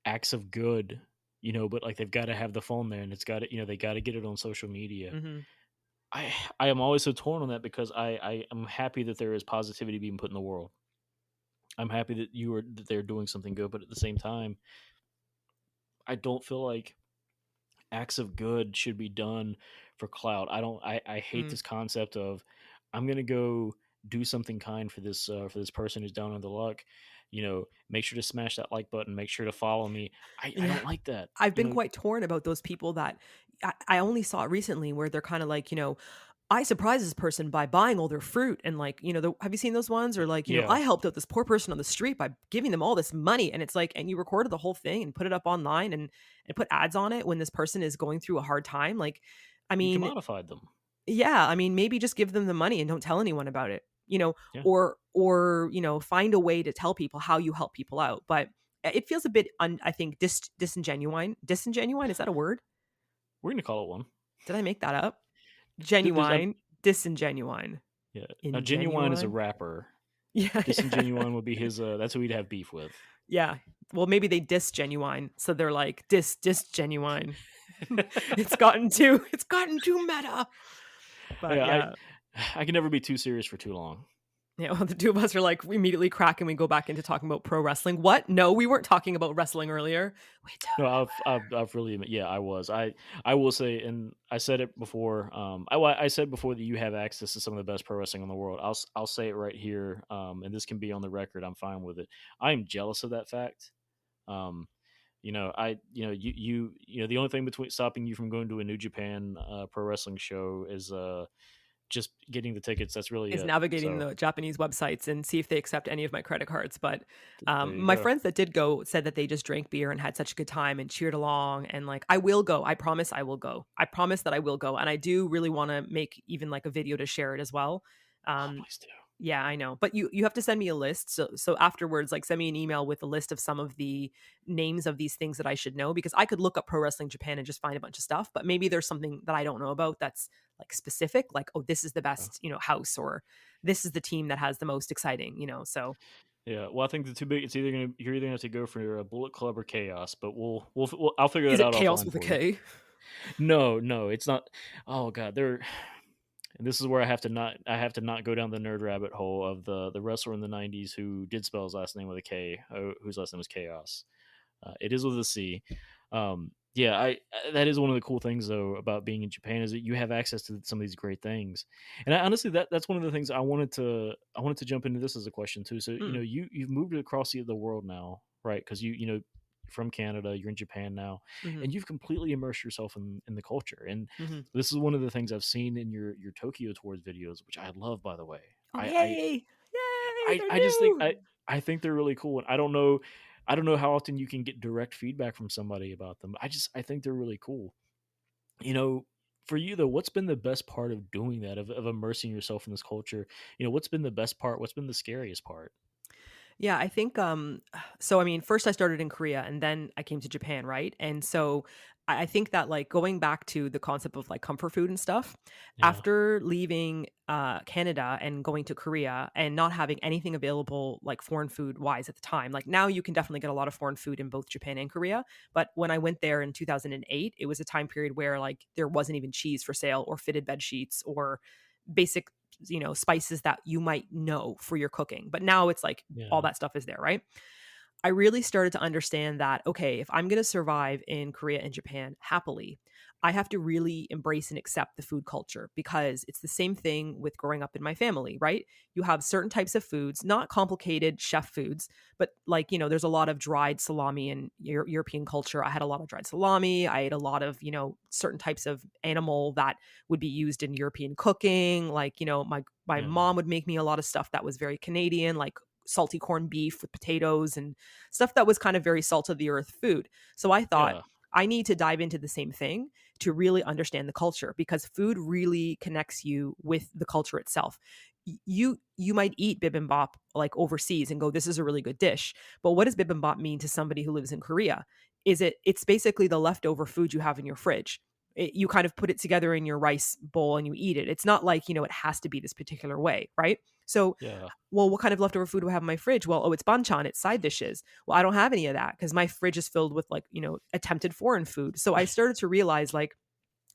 acts of good, but like they've got to have the phone there, and it's got to, they got to get it on social media. Hmm. I am always so torn on that, because I am happy that there is positivity being put in the world. I'm happy that they're doing something good, but at the same time, I don't feel like acts of good should be done for clout. I hate Mm. this concept of, I'm gonna go do something kind for this person who's down on the luck. Make sure to smash that like button. Make sure to follow me. I Yeah. don't like that. I've been quite torn about those people that I only saw it recently where they're kind of like, I surprised this person by buying all their fruit and like, have you seen those ones? Or like, Yeah, I helped out this poor person on the street by giving them all this money. And it's like, and you recorded the whole thing and put it up online and put ads on it when this person is going through a hard time. Like, I you mean, commodified them. yeah, I mean, maybe just give them the money and don't tell anyone about it, Yeah, or find a way to tell people how you help people out. But it feels a bit I think disingenuine. Disingenuine, is that a word? We're gonna call it one. Did I make that up? There's Genuine, disingenuine, yeah. Now, Genuine is a ingenuine. rapper. Yeah, yeah. Disingenuine would be his. That's who he'd have beef with. Yeah. Well, maybe they genuine, so they're like genuine. It's gotten too meta. But Yeah, yeah. I can never be too serious for too long. Yeah, well, the two of us are like, we immediately crack and we go back into talking about pro wrestling. What? No, we weren't talking about wrestling earlier. We No, totally I've really, yeah, I was. I will say, and I said it before. I said before that you have access to some of the best pro wrestling in the world. I'll say it right here. And this can be on the record. I'm fine with it. I am jealous of that fact. Um, the only thing between stopping you from going to a New Japan pro wrestling show is just getting the tickets. That's really is it. navigating So the Japanese websites and see if they accept any of my credit cards. But there you my go. friends that did go said that they just drank beer and had such a good time and cheered along. And like, I will go. I promise I will go. I promise that I will go. And I do really want to make even like a video to share it as well. Oh, Um, please do. Yeah, I know. But you have to send me a list. So afterwards, like send me an email with a list of some of the names of these things that I should know, because I could look up Pro Wrestling Japan and just find a bunch of stuff, but maybe there's something that I don't know about that's like specific, like, oh, this is the Yeah. best, house, or this is the team that has the most exciting. So Yeah, well, I think the two big. It's either you're either gonna have to go for a Bullet Club or Chaos, but I'll figure is that it out chaos offline with a for you. K? No, no, it's not. Oh god, they're. And this is where I have to not go down the nerd rabbit hole of the wrestler in the '90s who did spell his last name with a K, whose last name was Chaos. It is with a C. Yeah, that is one of the cool things though about being in Japan is that you have access to some of these great things. And honestly, that's one of the things I wanted to jump into this as a question too. So Mm, you've moved across the world now, right? Because you're from Canada, you're in Japan now, hmm and you've completely immersed yourself in the culture. And hmm this is one of the things I've seen in your Tokyo tours videos, which I love, by the way. Oh, I I yay! Yay! I, They're I just think new. I think they're really cool, and I don't know how often you can get direct feedback from somebody about them. I think they're really cool. You know, for you though, what's been the best part of doing that, of immersing yourself in this culture? What's been the best part? What's been the scariest part? Yeah, I think so I mean, first I started in Korea and then I came to Japan, right? And so I think that like going back to the concept of like comfort food and stuff, Yeah, after leaving Canada and going to Korea and not having anything available like foreign food wise at the time. Like now you can definitely get a lot of foreign food in both Japan and Korea, but when I went there in 2008, it was a time period where like there wasn't even cheese for sale or fitted bed sheets or basic spices that you might know for your cooking. But now it's like all yeah, that stuff is there, right? I really started to understand that, okay, if I'm going to survive in Korea and Japan happily, I have to really embrace and accept the food culture, because it's the same thing with growing up in my family, right? You have certain types of foods, not complicated chef foods, but like, there's a lot of dried salami in European culture. I had a lot of dried salami. I ate a lot of, certain types of animal that would be used in European cooking. Like, my yeah, mom would make me a lot of stuff that was very Canadian, like salty corned beef with potatoes and stuff that was kind of very salt of the earth food. So I thought yeah, I need to dive into the same thing to really understand the culture, because food really connects you with the culture itself. You might eat bibimbap like overseas and go, this is a really good dish. But what does bibimbap mean to somebody who lives in Korea? It's basically the leftover food you have in your fridge. You kind of put it together in your rice bowl and you eat it. It's not like, it has to be this particular way, right? So yeah, well, what kind of leftover food do I have in my fridge? Well, oh, it's banchan, it's side dishes. Well, I don't have any of that because my fridge is filled with like, attempted foreign food. So I started to realize like,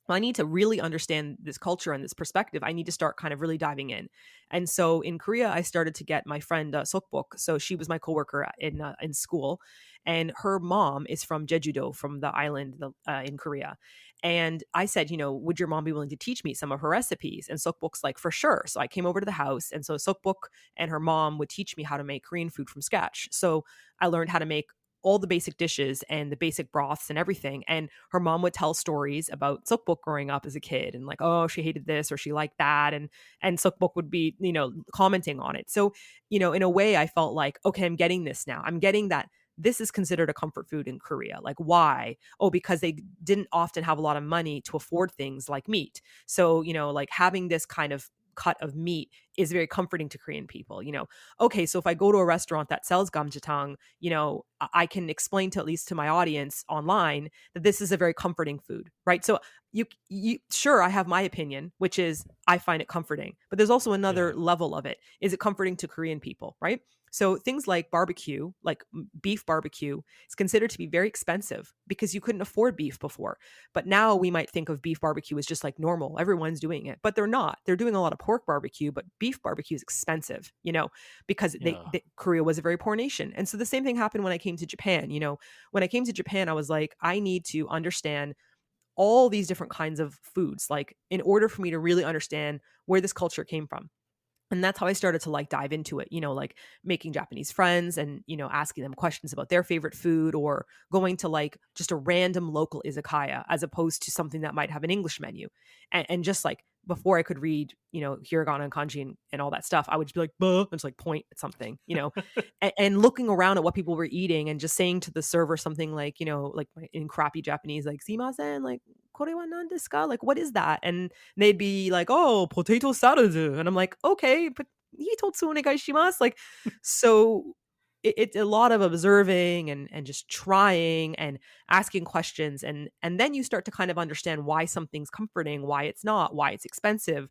well, I need to really understand this culture and this perspective. I need to start kind of really diving in. And so in Korea, I started to get my friend Sokbok. So she was my coworker in school, and her mom is from Jeju-do, from the island in Korea. And I said, would your mom be willing to teach me some of her recipes? And Sokbok's like, for sure. So I came over to the house, and so Sokbok and her mom would teach me how to make Korean food from scratch. So I learned how to make all the basic dishes and the basic broths and everything. And her mom would tell stories about Sukbuk growing up as a kid and like, oh, she hated this or she liked that. And Sukbuk would be, commenting on it. So, in a way I felt like, okay, I'm getting this now. I'm getting that this is considered a comfort food in Korea. Like, why? Oh, because they didn't often have a lot of money to afford things like meat. So, like having this kind of cut of meat is very comforting to Korean people. Okay, so if I go to a restaurant that sells gamjatang, I can explain to, at least to my audience online, that this is a very comforting food, right? So you sure, I have my opinion, which is I find it comforting, but there's also another Yeah. level of it. Is it comforting to Korean people, right? So things like barbecue, like beef barbecue, is considered to be very expensive because you couldn't afford beef before. But now we might think of beef barbecue as just like normal. Everyone's doing it, but they're not. They're doing a lot of pork barbecue, but beef barbecue is expensive, because Yeah. Korea was a very poor nation. And so the same thing happened when I came to Japan. When I came to Japan, I was like, I need to understand all these different kinds of foods, like in order for me to really understand where this culture came from. And that's how I started to like dive into it, like making Japanese friends and, asking them questions about their favorite food, or going to like just a random local izakaya as opposed to something that might have an English menu. And just like before I could read, hiragana and kanji and all that stuff, I would just be like, buh, and just like point at something, and looking around at what people were eating and just saying to the server something like, like in crappy Japanese, like, simasen, like, kore wa nan desu ka? Like, what is that? And they'd be like, oh, potato salad. And I'm like, okay, but hitotsu onegai shimasu. Like, so it's a lot of observing and just trying and asking questions. And then you start to kind of understand why something's comforting, why it's not, why it's expensive.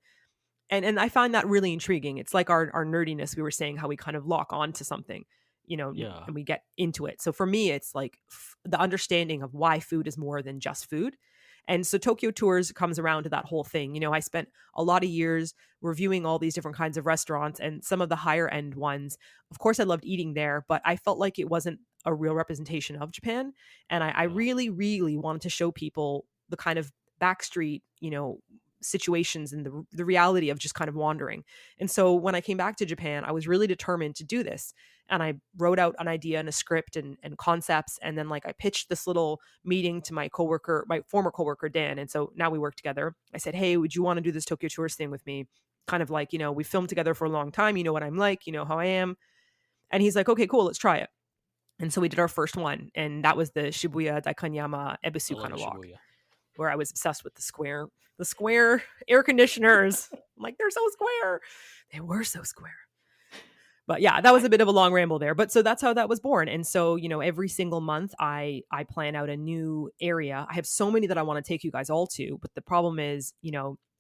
And I find that really intriguing. It's like our nerdiness. We were saying how we kind of lock on to something, Yeah. and we get into it. So for me, it's like the understanding of why food is more than just food. And so Tokyo Tours comes around to that whole thing. I spent a lot of years reviewing all these different kinds of restaurants, and some of the higher end ones. Of course, I loved eating there, but I felt like it wasn't a real representation of Japan. And I Yeah. really, really wanted to show people the kind of backstreet, situations and the reality of just kind of wandering. And so when I came back to Japan, I was really determined to do this. And I wrote out an idea and a script and concepts. And then like I pitched this little meeting to my coworker, my former coworker, Dan. And so now we work together. I said, hey, would you want to do this Tokyo Tours thing with me? Kind of like, we filmed together for a long time. You know what I'm like, you know how I am. And he's like, okay, cool, let's try it. And so we did our first one. And that was the Shibuya Daikanyama I Ebisu love kind of walk, Shibuya. where I was obsessed with the square air conditioners. I'm like, they're so square. They were so square. But yeah, that was a bit of a long ramble there. But so that's how that was born. And so, every single month I plan out a new area. I have so many that I want to take you guys all to, but the problem is,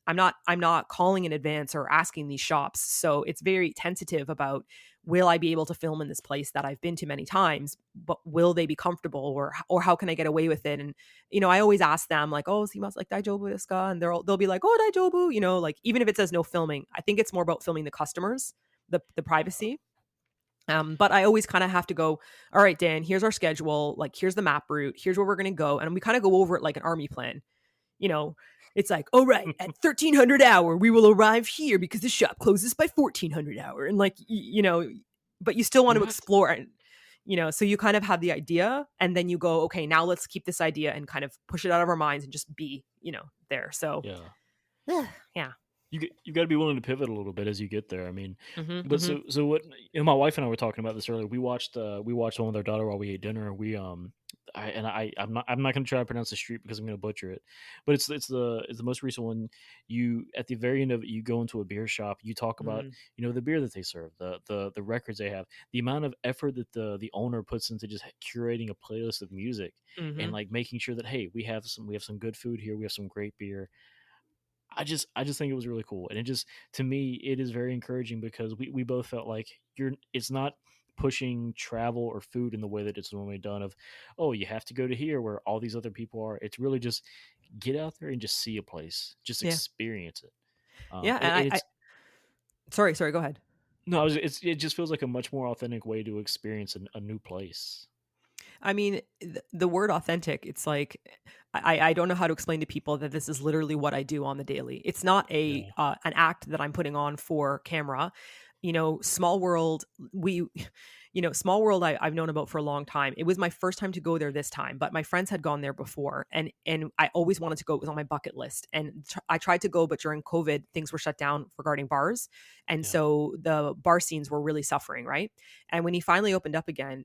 I'm not calling in advance or asking these shops. So it's very tentative about, will I be able to film in this place that I've been to many times, but will they be comfortable, or how can I get away with it? And I always ask them like, oh, simasu, like, daijoubu desu ka? And they'll be like, oh, daijoubu, like, even if it says no filming. I think it's more about filming the customers, the privacy. But I always kind of have to go, all right, Dan, here's our schedule. Like, here's the map route. Here's where we're going to go. And we kind of go over it like an army plan. It's like, all right, at 1300 hour, we will arrive here because the shop closes by 1400 hour. And like, but you still want to explore it, so you kind of have the idea and then you go, okay, now let's keep this idea and kind of push it out of our minds and just be, there. So Yeah. yeah. You got to be willing to pivot a little bit as you get there. I mean, but Mhm. so what? My wife and I were talking about this earlier. We watched one with our daughter while we ate dinner. I'm not going to try to pronounce the street because I'm going to butcher it, but it's the most recent one. You, at the very end of it, you go into a beer shop. You talk about Mm. the beer that they serve, the records they have, the amount of effort that the owner puts into just curating a playlist of music, and Mhm. like making sure that, hey, we have some good food here, we have some great beer. I just think it was really cool, and it just, to me, it is very encouraging because we both felt like it's not pushing travel or food in the way that it's normally done, of, oh, you have to go to here where all these other people are. It's really just get out there and just see a place, just Yeah. experience it. Yeah. And And I it's sorry, go ahead. no, it just feels like a much more authentic way to experience a new place. I mean, the word authentic, it's like, I don't know how to explain to people that this is literally what I do on the daily. It's not Yeah, an act that I'm putting on for camera. Small world, small world, I've known about for a long time. It was my first time to go there this time, but my friends had gone there before, and I always wanted to go. It was on my bucket list, and I tried to go, but during COVID, things were shut down regarding bars, and yeah, so the bar scenes were really suffering, right? And when he finally opened up again,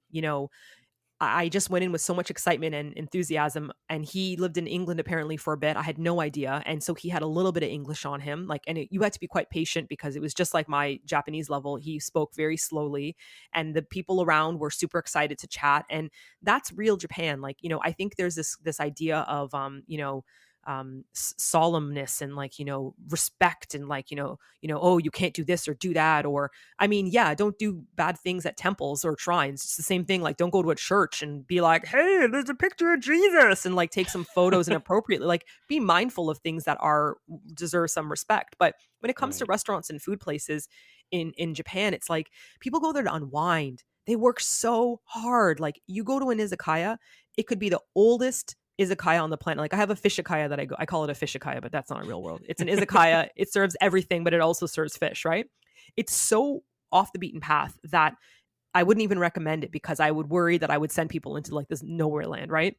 I just went in with so much excitement and enthusiasm. And he lived in England apparently for a bit. I had no idea. And so he had a little bit of English on him. Like, and you had to be quite patient because it was just like my Japanese level. He spoke very slowly, and the people around were super excited to chat. And that's real Japan. Like, I think there's this idea of, solemnness and like, respect and like, oh, you can't do this or do that. Or, I mean, yeah, don't do bad things at temples or shrines. It's the same thing. Like, don't go to a church and be like, hey, there's a picture of Jesus, and like take some photos inappropriately. Like, be mindful of things that deserve some respect. But when it comes to Right. restaurants and food places in Japan, it's like people go there to unwind. They work so hard. Like, you go to an izakaya, it could be the oldest izakaya on the planet. Like, I have a fishikaya that I call it a fishikaya, but that's not a real world. It's an izakaya. It serves everything, but it also serves fish, right? It's so off the beaten path that I wouldn't even recommend it because I would worry that I would send people into like this nowhere land, right?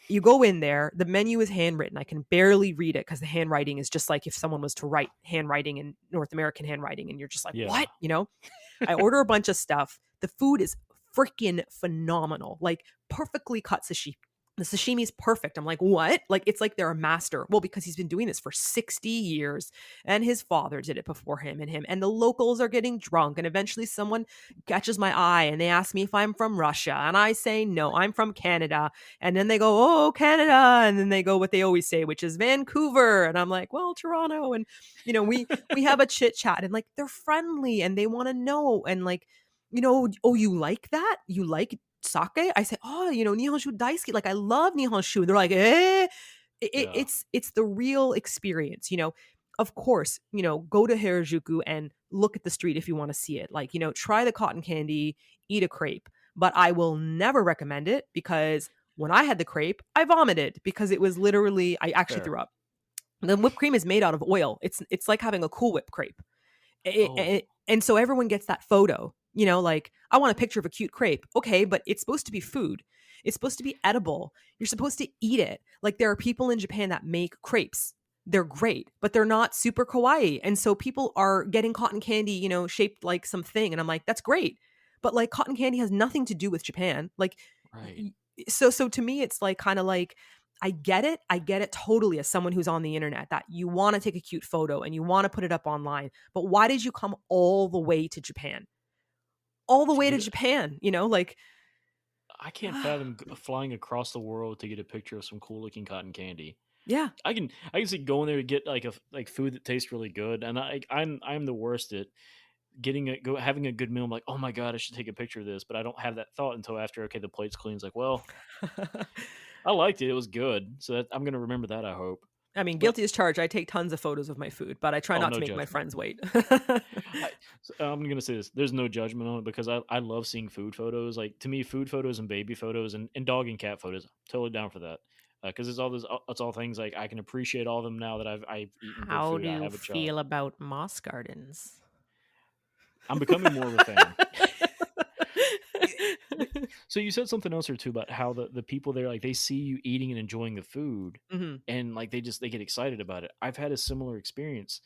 You go in there, the menu is handwritten. I can barely read it because the handwriting is just like if someone was to write handwriting in North American handwriting, and you're just like, Yeah. what? I order a bunch of stuff. The food is freaking phenomenal, like perfectly cut sashimi. The sashimi's perfect. I'm like, what? Like, it's like they're a master. Well, because he's been doing this for 60 years and his father did it before him, and the locals are getting drunk. And eventually someone catches my eye and they ask me if I'm from Russia. And I say, no, I'm from Canada. And then they go, oh, Canada. And then they go what they always say, which is Vancouver. And I'm like, well, Toronto. And, we have a chit chat, and like, they're friendly and they want to know. And like, oh, you like that? You like sake? I say, oh, Nihonshu daisuki. Like, I love Nihonshu. They're like, eh. Yeah. It's the real experience. Of course, go to Harajuku and look at the street if you want to see it. Like, try the cotton candy, eat a crepe. But I will never recommend it because when I had the crepe, I vomited because it was literally, I actually Fair. threw up. The whipped cream is made out of oil. It's like having a Cool Whip crepe. Oh. And so everyone gets that photo, like, I want a picture of a cute crepe. Okay, but it's supposed to be food. It's supposed to be edible. You're supposed to eat it. Like, there are people in Japan that make crepes. They're great, but they're not super kawaii. And so people are getting cotton candy, shaped like something. And I'm like, that's great. But like, cotton candy has nothing to do with Japan. Like, Right. so to me, it's like kind of like, I get it. I get it totally as someone who's on the internet that you want to take a cute photo and you want to put it up online. But why did you come all the way to Japan? All the To way to get it. Japan, like, I can't fathom flying across the world to get a picture of some cool looking cotton candy. yeah. I can see going there to get like like food that tastes really good, and I'm the worst at having a good meal. I'm like, oh my god, I should take a picture of this, but I don't have that thought until after. Okay, the plate's clean. It's like, well, I liked it. It was good, so I'm gonna remember that. I hope. I mean, But guilty as charged. I take tons of photos of my food, but I try oh, not to no make my judgment. friends wait. I'm gonna say this: there's no judgment on it because I love seeing food photos. Like to me, food photos and baby photos and dog and cat photos. Totally down for that because it's all things like I can appreciate all of them now that I've eaten good How food. do I you have a child. feel about moss gardens? I'm becoming more of a fan. So you said something else or two about how the people there like they see you eating and enjoying the food, Mhm. and like they get excited about it. I've had a similar experience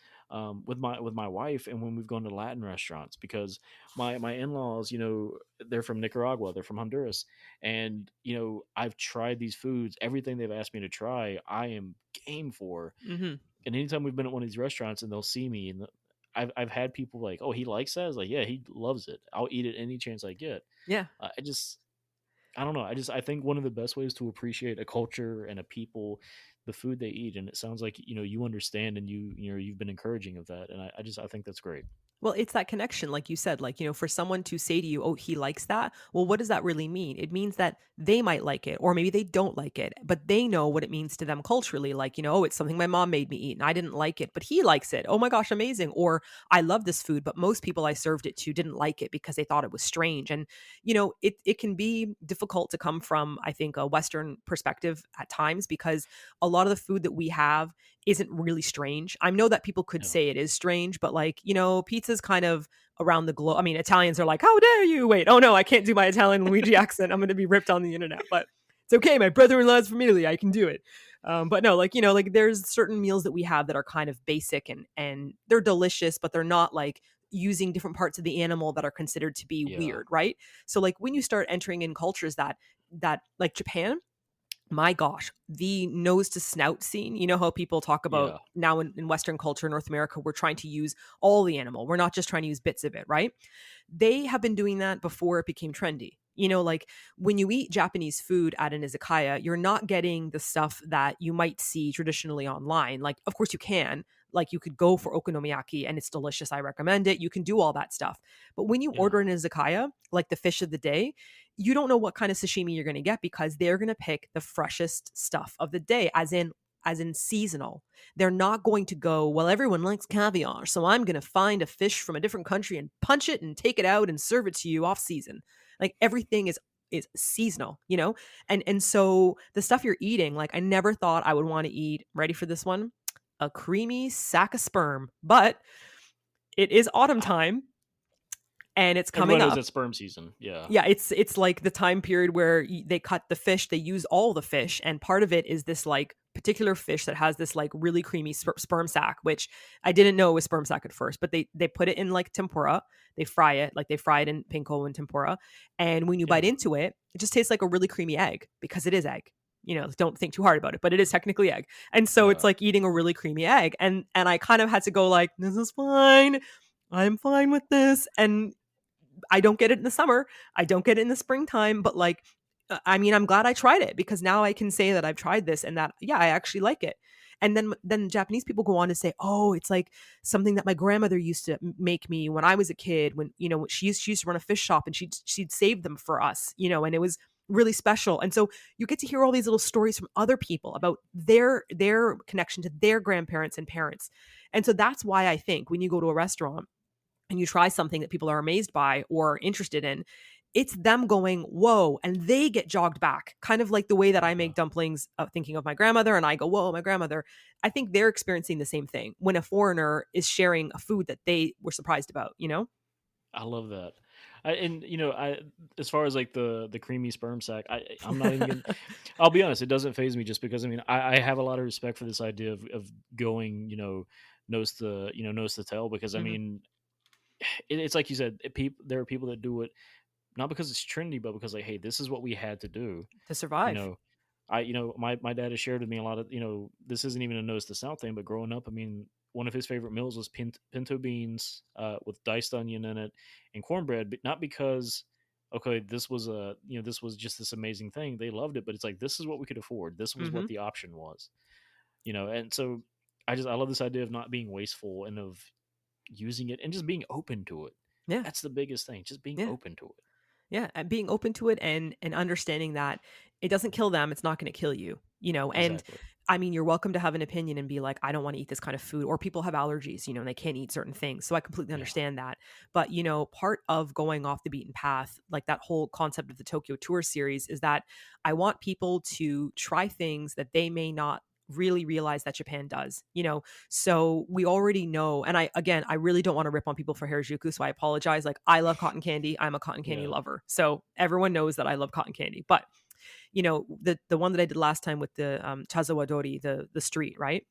with my wife, and when we've gone to Latin restaurants because my in laws, they're from Nicaragua, they're from Honduras, and I've tried these foods, everything they've asked me to try, I am game for. Mhm. And anytime we've been at one of these restaurants and they'll see me and I've had people like, oh, he likes that. I was like, yeah, he loves it. I'll eat it any chance I get. Yeah. I don't know. I think one of the best ways to appreciate a culture and a people, the food they eat, and it sounds like you understand and you've been encouraging of that, and I think that's great. Well, it's that connection, like you said, like, for someone to say to you, oh, he likes that. Well, what does that really mean? It means that they might like it, or maybe they don't like it, but they know what it means to them culturally. Like, oh, it's something my mom made me eat and I didn't like it, but he likes it. Oh my gosh, amazing. Or I love this food, but most people I served it to didn't like it because they thought it was strange. And, it can be difficult to come from, I think, a Western perspective at times because a lot of the food that we have isn't really strange. I know that people could Yeah. say it is strange, but like, pizza's kind of around the globe. I mean, Italians are like, how dare you? Wait, oh no, I can't do my Italian Luigi accent. I'm going to be ripped on the internet, but it's okay. My brother-in-law's from Italy. I can do it. But no, like, like there's certain meals that we have that are kind of basic and they're delicious, but they're not like using different parts of the animal that are considered to be Yeah. weird, right? So like when you start entering in cultures that that like Japan, my gosh, the nose to snout scene. You know how people talk about Yeah. now in Western culture, North America, we're trying to use all the animal. We're not just trying to use bits of it, right? They have been doing that before it became trendy. You know, like when you eat Japanese food at an izakaya, you're not getting the stuff that you might see traditionally online. Like, of course, you can. Like, you could go for okonomiyaki and it's delicious. I recommend it. You can do all that stuff. But when you Yeah. order an izakaya, like the fish of the day, you don't know what kind of sashimi you're going to get because they're going to pick the freshest stuff of the day, as in seasonal. They're not going to go, well, everyone likes caviar, so I'm going to find a fish from a different country and punch it and take it out and serve it to you off season. Like everything is seasonal, you know? And so the stuff you're eating, like I never thought I would want to eat, ready for this one, a creamy sack of sperm, but it is autumn I, time and it's everyone coming knows up. it's sperm season. Yeah. Yeah, it's like the time period where they cut the fish, they use all the fish, and part of it is this like particular fish that has this like really creamy sperm sac, which I didn't know it was sperm sac at first, but they put it in like tempura, they fry it, like they fry it in panko and tempura, and when you bite Yeah. into it, it just tastes like a really creamy egg because it is egg. You know, don't think too hard about it, but it is technically egg. And so it's Yeah. like eating a really creamy egg. And I kind of had to go like, this is fine. I'm fine with this. And I don't get it in the summer. I don't get it in the springtime, but like, I mean, I'm glad I tried it because now I can say that I've tried this and that, yeah, I actually like it. And then Japanese people go on to say, oh, it's like something that my grandmother used to make me when I was a kid. When you know she used to run a fish shop and she'd save them for us, you know, and it was really special. And so you get to hear all these little stories from other people about their connection to their grandparents and parents. And so that's why I think when you go to a restaurant and you try something that people are amazed by or interested in, it's them going, whoa, and they get jogged back, kind of like the way that I Yeah. make dumplings, thinking of my grandmother, and I go, whoa, my grandmother. I think they're experiencing the same thing when a foreigner is sharing a food that they were surprised about, you know? I love that. And I as far as like the creamy sperm sac, I'm not even gonna. I'll be honest, it doesn't phase me just because I mean I have a lot of respect for this idea of going nose to tail because I Hmm. mean it's like you said, there are people that do it not because it's trendy, but because like, hey, this is what we had to do. To You survive. know, my dad has shared with me a lot of this isn't even a nose to south thing, but growing up, I mean, one of his favorite meals was pinto beans with diced onion in it and cornbread, but not because okay, this was just this amazing thing. They loved it, but it's like this is what we could afford. This was Hmm. what the option was, and so I love this idea of not being wasteful and of using it and just being open to it. Yeah. That's the biggest thing, just being Yeah. open to it. Yeah, and being open to it and understanding that it doesn't kill them, it's not going to kill you, you know. And Exactly. I mean, you're welcome to have an opinion and be like, I don't want to eat this kind of food, or people have allergies, you know, and they can't eat certain things. So I completely Yeah. understand that. But, you know, part of going off the beaten path, like that whole concept of the Tokyo Tour series, is that I want people to try things that they may not really realize that Japan does, you know. So we already know, and I really don't want to rip on people for Harajuku, so I apologize. Like, I love cotton candy. I'm a cotton candy Yeah. lover. So everyone knows that I love cotton candy. But, you know, the one that I did last time with the Chazawa Dori, the street, right?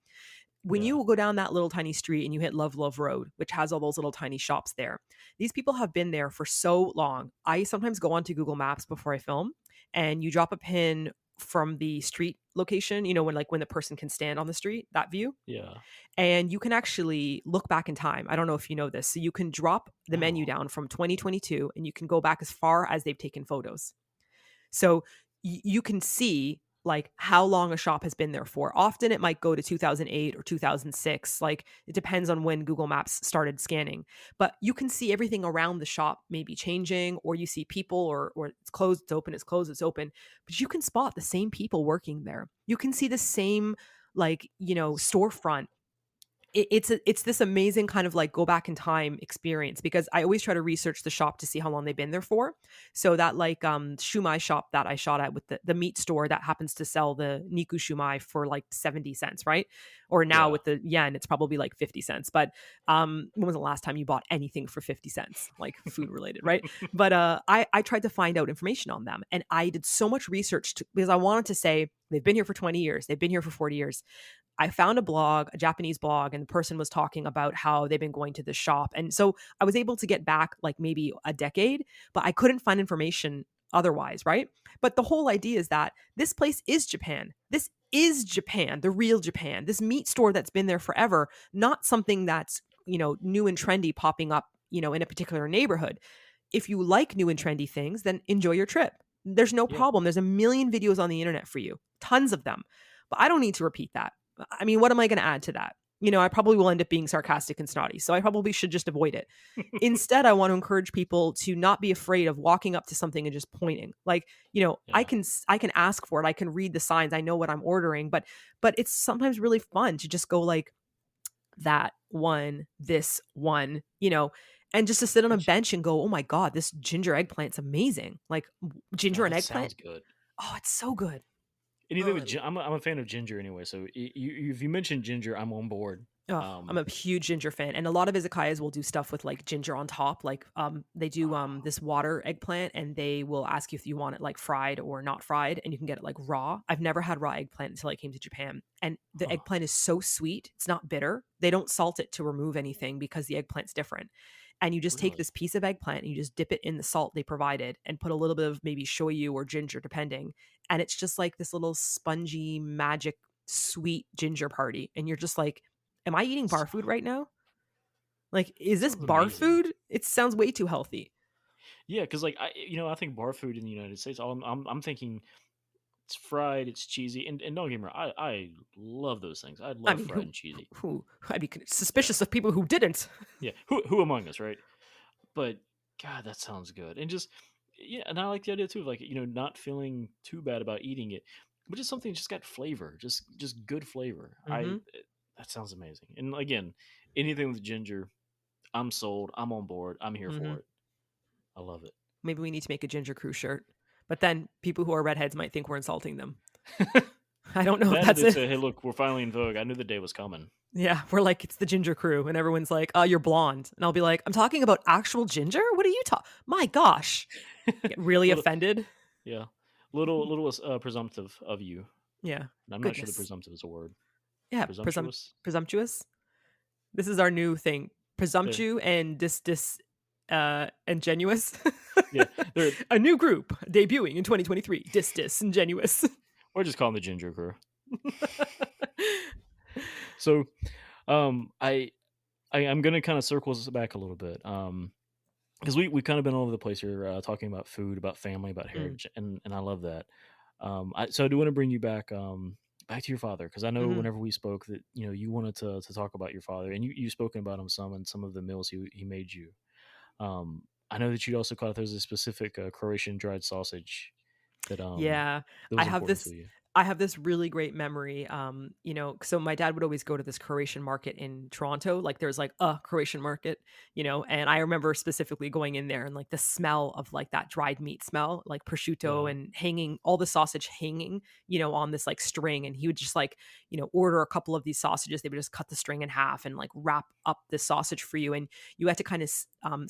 When Yeah. you go down that little tiny street and you hit Love Love Road, which has all those little tiny shops there, these people have been there for so long. I sometimes go onto Google Maps before I film, and you drop a pin from the street location, you know, when the person can stand on the street, that view, Yeah. and you can actually look back in time. I don't know if you know this. So you can drop the menu Oh. down from 2022 and you can go back as far as they've taken photos. So you can see like how long a shop has been there for. Often it might go to 2008 or 2006. Like it depends on when Google Maps started scanning. But you can see everything around the shop maybe changing, or you see people, or it's closed, it's open, it's closed, it's open. But you can spot the same people working there. You can see the same, like, you know, storefront. It's this amazing kind of like go back in time experience, because I always try to research the shop to see how long they've been there for. So that like shumai shop that I shot at with the meat store that happens to sell the niku shumai for like 70 cents, right? Or now Yeah. with the yen it's probably like 50 cents. But when was the last time you bought anything for 50 cents, like food related, right? But I tried to find out information on them, and I did so much research because I wanted to say they've been here for 20 years, they've been here for 40 years. I found a blog, a Japanese blog, and the person was talking about how they've been going to the shop. And so I was able to get back like maybe a decade, but I couldn't find information otherwise, right? But the whole idea is that this place is Japan. This is Japan, the real Japan, this meat store that's been there forever, not something that's, new and trendy popping up, in a particular neighborhood. If you like new and trendy things, then enjoy your trip. There's no Yeah. problem. There's a million videos on the internet for you, tons of them. But I don't need to repeat that. I mean, what am I going to add to that? I probably will end up being sarcastic and snotty, so I probably should just avoid it. Instead, I want to encourage people to not be afraid of walking up to something and just pointing. Like, I Yeah. can ask for it. I can read the signs. I know what I'm ordering, but it's sometimes really fun to just go like that one, this one, and just to sit on a bench and go, oh my God, this ginger eggplant's amazing. Like ginger God, and that eggplant. sounds good. Oh, it's so good. Anything with Oh, I'm a fan of ginger anyway. So if you mention ginger, I'm on board. Oh, I'm a huge ginger fan, and a lot of izakayas will do stuff with like ginger on top. Like, they do this water eggplant, and they will ask you if you want it like fried or not fried, and you can get it like raw. I've never had raw eggplant until I came to Japan, and the Huh. eggplant is so sweet. It's not bitter. They don't salt it to remove anything because the eggplant's different. And you just take Really? this piece of eggplant and you just dip it in the salt they provided, and put a little bit of maybe shoyu or ginger, depending. And it's just like this little spongy, magic, sweet ginger party, and you're just like, am I eating bar food right now? Like, is this Sounds bar amazing. food? It sounds way too healthy. Yeah, because like I think bar food in the United States. I'm thinking it's fried, it's cheesy, and don't get me wrong, I love those things. I I love mean, fried and cheesy. I'd be Yeah, suspicious of people who didn't. yeah. Who among us, right? But God, that sounds good, and just yeah, and I like the idea too of like not feeling too bad about eating it, but just something just got flavor, just good flavor. Hmm. That sounds amazing. And again, anything with ginger, I'm sold. I'm on board. I'm here Hmm. for it. I love Maybe we need to make a ginger crew shirt, but then people who are redheads might think we're insulting them. it. I don't know if That and that's they it. say, "Hey, look, we're finally in vogue." I knew the day was coming. Yeah, we're like, it's the ginger crew, and everyone's like, oh, you're blonde. And I'll be like, I'm talking about actual ginger? What are you talking? My gosh. Get really little, offended. yeah, little presumptive of you. Yeah. And I'm not sure the Goodness. presumptive is a word. Yeah. Presumptuous. Presumptuous. This is our new thing. Yeah, Presumptu and ingenuous. yeah. They're A new group debuting in 2023. Ingenuous. or just call them the ginger crew. So, I'm gonna kind of circle this back a little bit. Because we kind of been all over the place here, talking about food, about family, about Mm, heritage, and I love that. So I do want to bring you back to your father, because I know mhm. whenever we spoke that you wanted to talk about your father, and you've spoken about him some and some of the meals he made you. I know that you also caught there's a specific Croatian dried sausage that Yeah, that I was have important to this you. I have this really great memory. So my dad would always go to this Croatian market in Toronto. Like there's like a Croatian market, and I remember specifically going in there and like the smell of like that dried meat smell, like prosciutto Yeah, and hanging all the sausage hanging, on this like string. And he would just like, order a couple of these sausages. They would just cut the string in half and like wrap up the sausage for you. And you had to kind of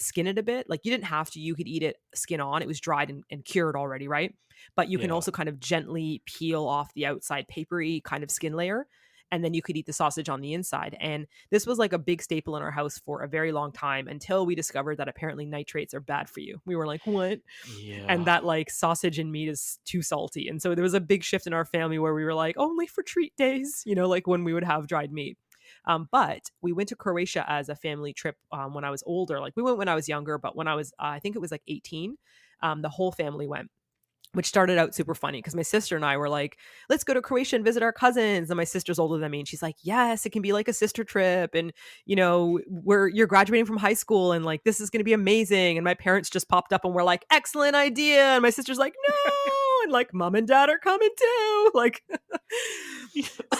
skin it a bit. Like you didn't have to, you could eat it skin on. It was dried and cured already, right? But you can yeah, also kind of gently peel off the outside papery kind of skin layer, and then you could eat the sausage on the inside. And this was like a big staple in our house for a very long time, until we discovered that apparently nitrates are bad for you. We were like, what? And yeah, that like sausage and meat is too salty. And so there was a big shift in our family where we were like, only for treat days, like when we would have dried meat. But we went to Croatia as a family trip when I was older. Like we went when I was younger, but when I was, I think it was like 18, the whole family went, which started out super funny because my sister and I were like, let's go to Croatia and visit our cousins. And my sister's older than me. And she's like, yes, it can be like a sister trip. And, you're graduating from high school and like, this is going to be amazing. And my parents just popped up and were like, excellent idea. And my sister's like, no. And like, mom and dad are coming too. Like,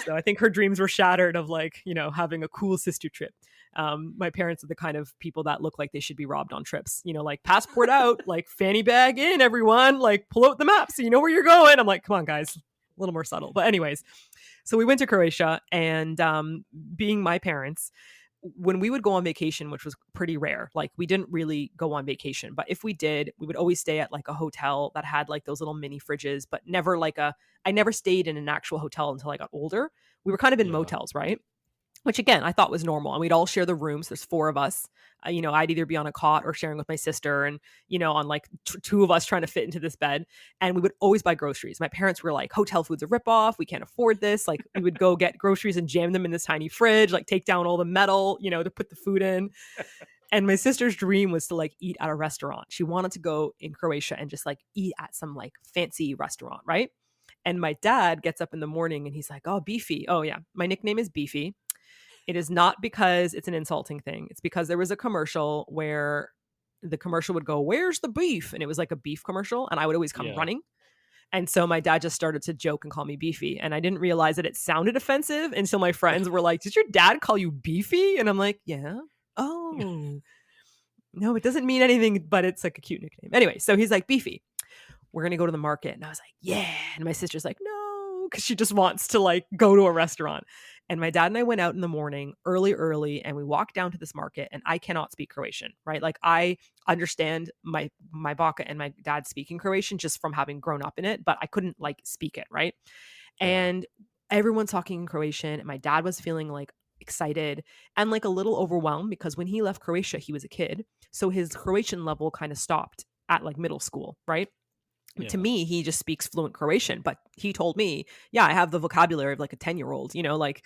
so I think her dreams were shattered of like, having a cool sister trip. My parents are the kind of people that look like they should be robbed on trips, like passport out, like fanny bag in, everyone, like pull out the map so you know where you're going. I'm like, come on, guys, a little more subtle. But anyways, so we went to Croatia, and being my parents, when we would go on vacation, which was pretty rare, like we didn't really go on vacation, but if we did, we would always stay at like a hotel that had like those little mini fridges, but never like I never stayed in an actual hotel until I got older. We were kind of in yeah. motels, right? which again, I thought was normal. And we'd all share the rooms. There's 4 of us. I'd either be on a cot or sharing with my sister and, on like 2 of us trying to fit into this bed. And we would always buy groceries. My parents were like, hotel food's a ripoff. We can't afford this. Like we would go get groceries and jam them in this tiny fridge, like take down all the metal, to put the food in. And my sister's dream was to like eat at a restaurant. She wanted to go in Croatia and just like eat at some like fancy restaurant, right? And my dad gets up in the morning and he's like, oh, Beefy. Oh, yeah. My nickname is Beefy. It is not because it's an insulting thing. It's because there was a commercial where the commercial would go, where's the beef? And it was like a beef commercial. And I would always come Yeah. running. And so my dad just started to joke and call me Beefy. And I didn't realize that it sounded offensive until my friends were like, did your dad call you Beefy? And I'm like, yeah. Oh, no, it doesn't mean anything, but it's like a cute nickname. Anyway, so he's like, Beefy, we're going to go to the market. And I was like, yeah. And my sister's like, no, because she just wants to like go to a restaurant. And my dad and I went out in the morning early, and we walked down to this market, and I cannot speak Croatian, right? Like I understand my baka and my dad speaking Croatian just from having grown up in it, but I couldn't like speak it, right? Yeah. And everyone's talking in Croatian, and my dad was feeling like excited and like a little overwhelmed because when he left Croatia, he was a kid. So his Croatian level kind of stopped at like middle school, right? To Yeah. me, he just speaks fluent Croatian, but he told me, yeah, I have the vocabulary of like a 10-year-old, like,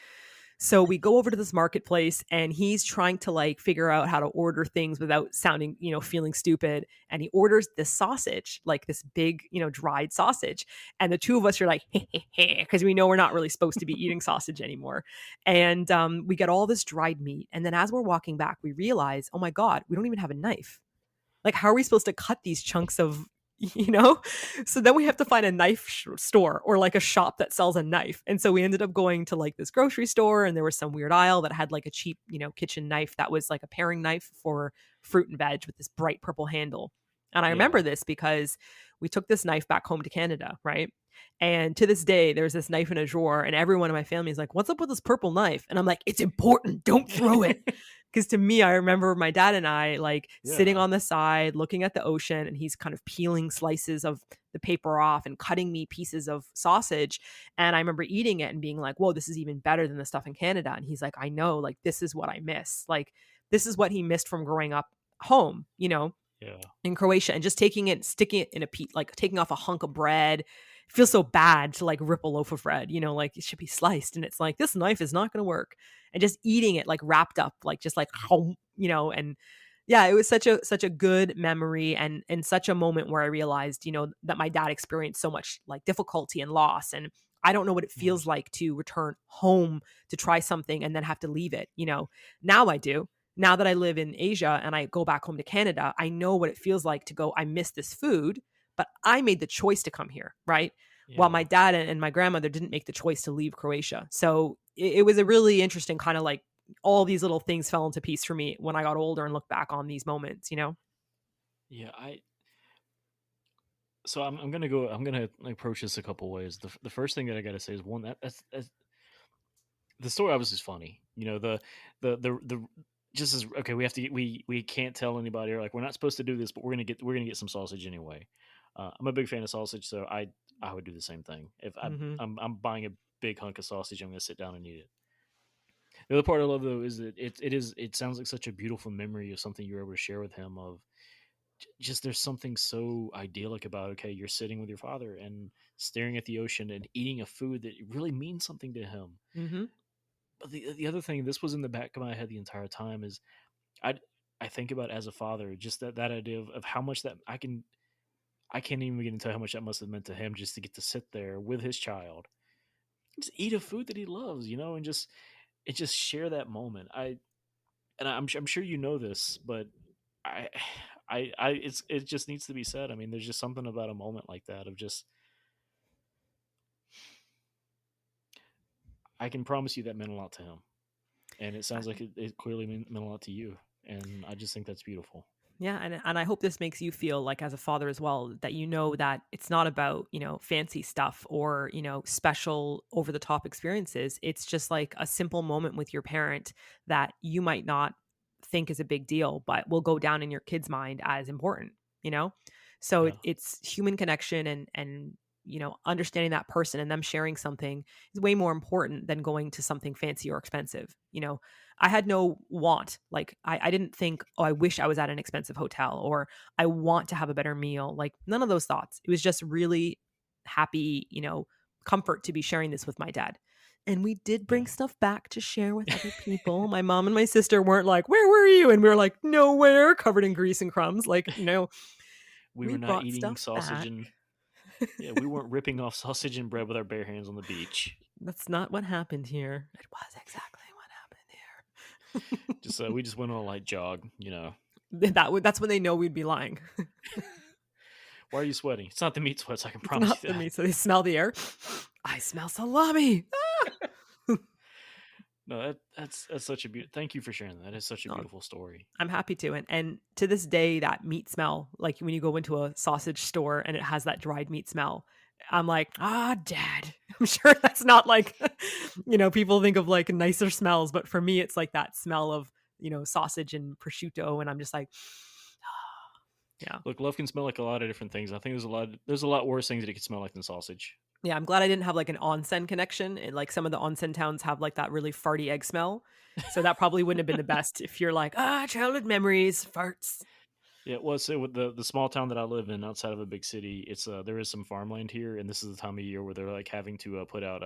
so we go over to this marketplace and he's trying to like figure out how to order things without sounding, feeling stupid. And he orders this sausage, like this big, dried sausage. And the 2 of us are like, because we know we're not really supposed to be eating sausage anymore. And we get all this dried meat. And then as we're walking back, we realize, oh my God, we don't even have a knife. Like, how are we supposed to cut these chunks of, So then we have to find a knife store or like a shop that sells a knife. And so we ended up going to like this grocery store, and there was some weird aisle that had like a cheap, kitchen knife that was like a paring knife for fruit and veg with this bright purple handle. And I remember this because we took this knife back home to Canada, right? And to this day, there's this knife in a drawer, and everyone in my family is like, what's up with this purple knife? And I'm like, it's important. Don't throw it. Because to me, I remember my dad and I like sitting on the side, looking at the ocean, and he's kind of peeling slices of the paper off and cutting me pieces of sausage. And I remember eating it and being like, whoa, this is even better than the stuff in Canada. And he's like, I know, like, this is what I miss. Like, this is what he missed from growing up home, in Croatia, and just taking it, sticking it in a piece, like taking off a hunk of bread. It feels so bad to like rip a loaf of bread, like it should be sliced. And it's like, this knife is not going to work. And just eating it like wrapped up, like just like, and yeah, it was such a good memory and such a moment where I realized, that my dad experienced so much like difficulty and loss. And I don't know what it feels like to return home to try something and then have to leave it. Now I do. Now that I live in Asia and I go back home to Canada, I know what it feels like to go, I miss this food, but I made the choice to come here, right? While my dad and my grandmother didn't make the choice to leave Croatia. So it was a really interesting kind of like all these little things fell into piece for me when I got older and looked back on these moments, Yeah. So I'm gonna approach this a couple ways. The first thing that I gotta say is one that's the story obviously is funny. The just as okay, we can't tell anybody, or like we're not supposed to do this, but we're gonna get some sausage anyway. I'm a big fan of sausage, so I would do the same thing. If I'm buying a big hunk of sausage, I'm gonna sit down and eat it. The other part I love though is that it sounds like such a beautiful memory of something you're able to share with him, of just there's something so idyllic about, okay, you're sitting with your father and staring at the ocean and eating a food that really means something to him. Mm-hmm. But the other thing, this was in the back of my head the entire time, is I I think about as a father, just that idea of how much that I can't even begin to tell how much that must have meant to him, just to get to sit there with his child, just eat a food that he loves, and just share that moment. I'm sure you know this, but I it just needs to be said. I mean, there's just something about a moment like that of just, I can promise you that meant a lot to him, and it sounds like it clearly meant a lot to you, and I just think that's beautiful. Yeah, and I hope this makes you feel like as a father as well that that it's not about, fancy stuff or, special over the top experiences. It's just like a simple moment with your parent that you might not think is a big deal, but will go down in your kid's mind as important, you know? So Yeah. it's human connection and understanding that person and them sharing something is way more important than going to something fancy or expensive. I had no want. Like, I didn't think, oh, I wish I was at an expensive hotel, or I want to have a better meal. Like, none of those thoughts. It was just really happy, comfort to be sharing this with my dad. And we did bring Yeah. stuff back to share with other people. My mom and my sister weren't like, "Where were you?" And we were like, "Nowhere," covered in grease and crumbs. Like, no, We we were not brought eating stuff sausage back. and yeah, we weren't ripping off sausage and bread with our bare hands on the beach. That's not what happened here. It was exactly what happened here. Just we just went on a light jog. That's when they know we'd be lying. Why are you sweating? It's not the meat sweats. I can It's promise not you the that. meat, so they smell the air. I smell salami. No, that's such a beautiful. Thank you for sharing that. That is such a No, beautiful story. I'm happy to. And to this day, that meat smell, like when you go into a sausage store and it has that dried meat smell, I'm like, Dad. I'm sure that's not like, people think of like nicer smells, but for me, it's like that smell of, sausage and prosciutto. And I'm just like, yeah. Look, love can smell like a lot of different things. I think there's a lot worse things that it can smell like than sausage. Yeah, I'm glad I didn't have like an onsen connection. And like some of the onsen towns have like that really farty egg smell. So that probably wouldn't have been the best if you're like, childhood memories, farts. Yeah, well, so with the small town that I live in outside of a big city, it's there is some farmland here, and this is the time of year where they're like having to put out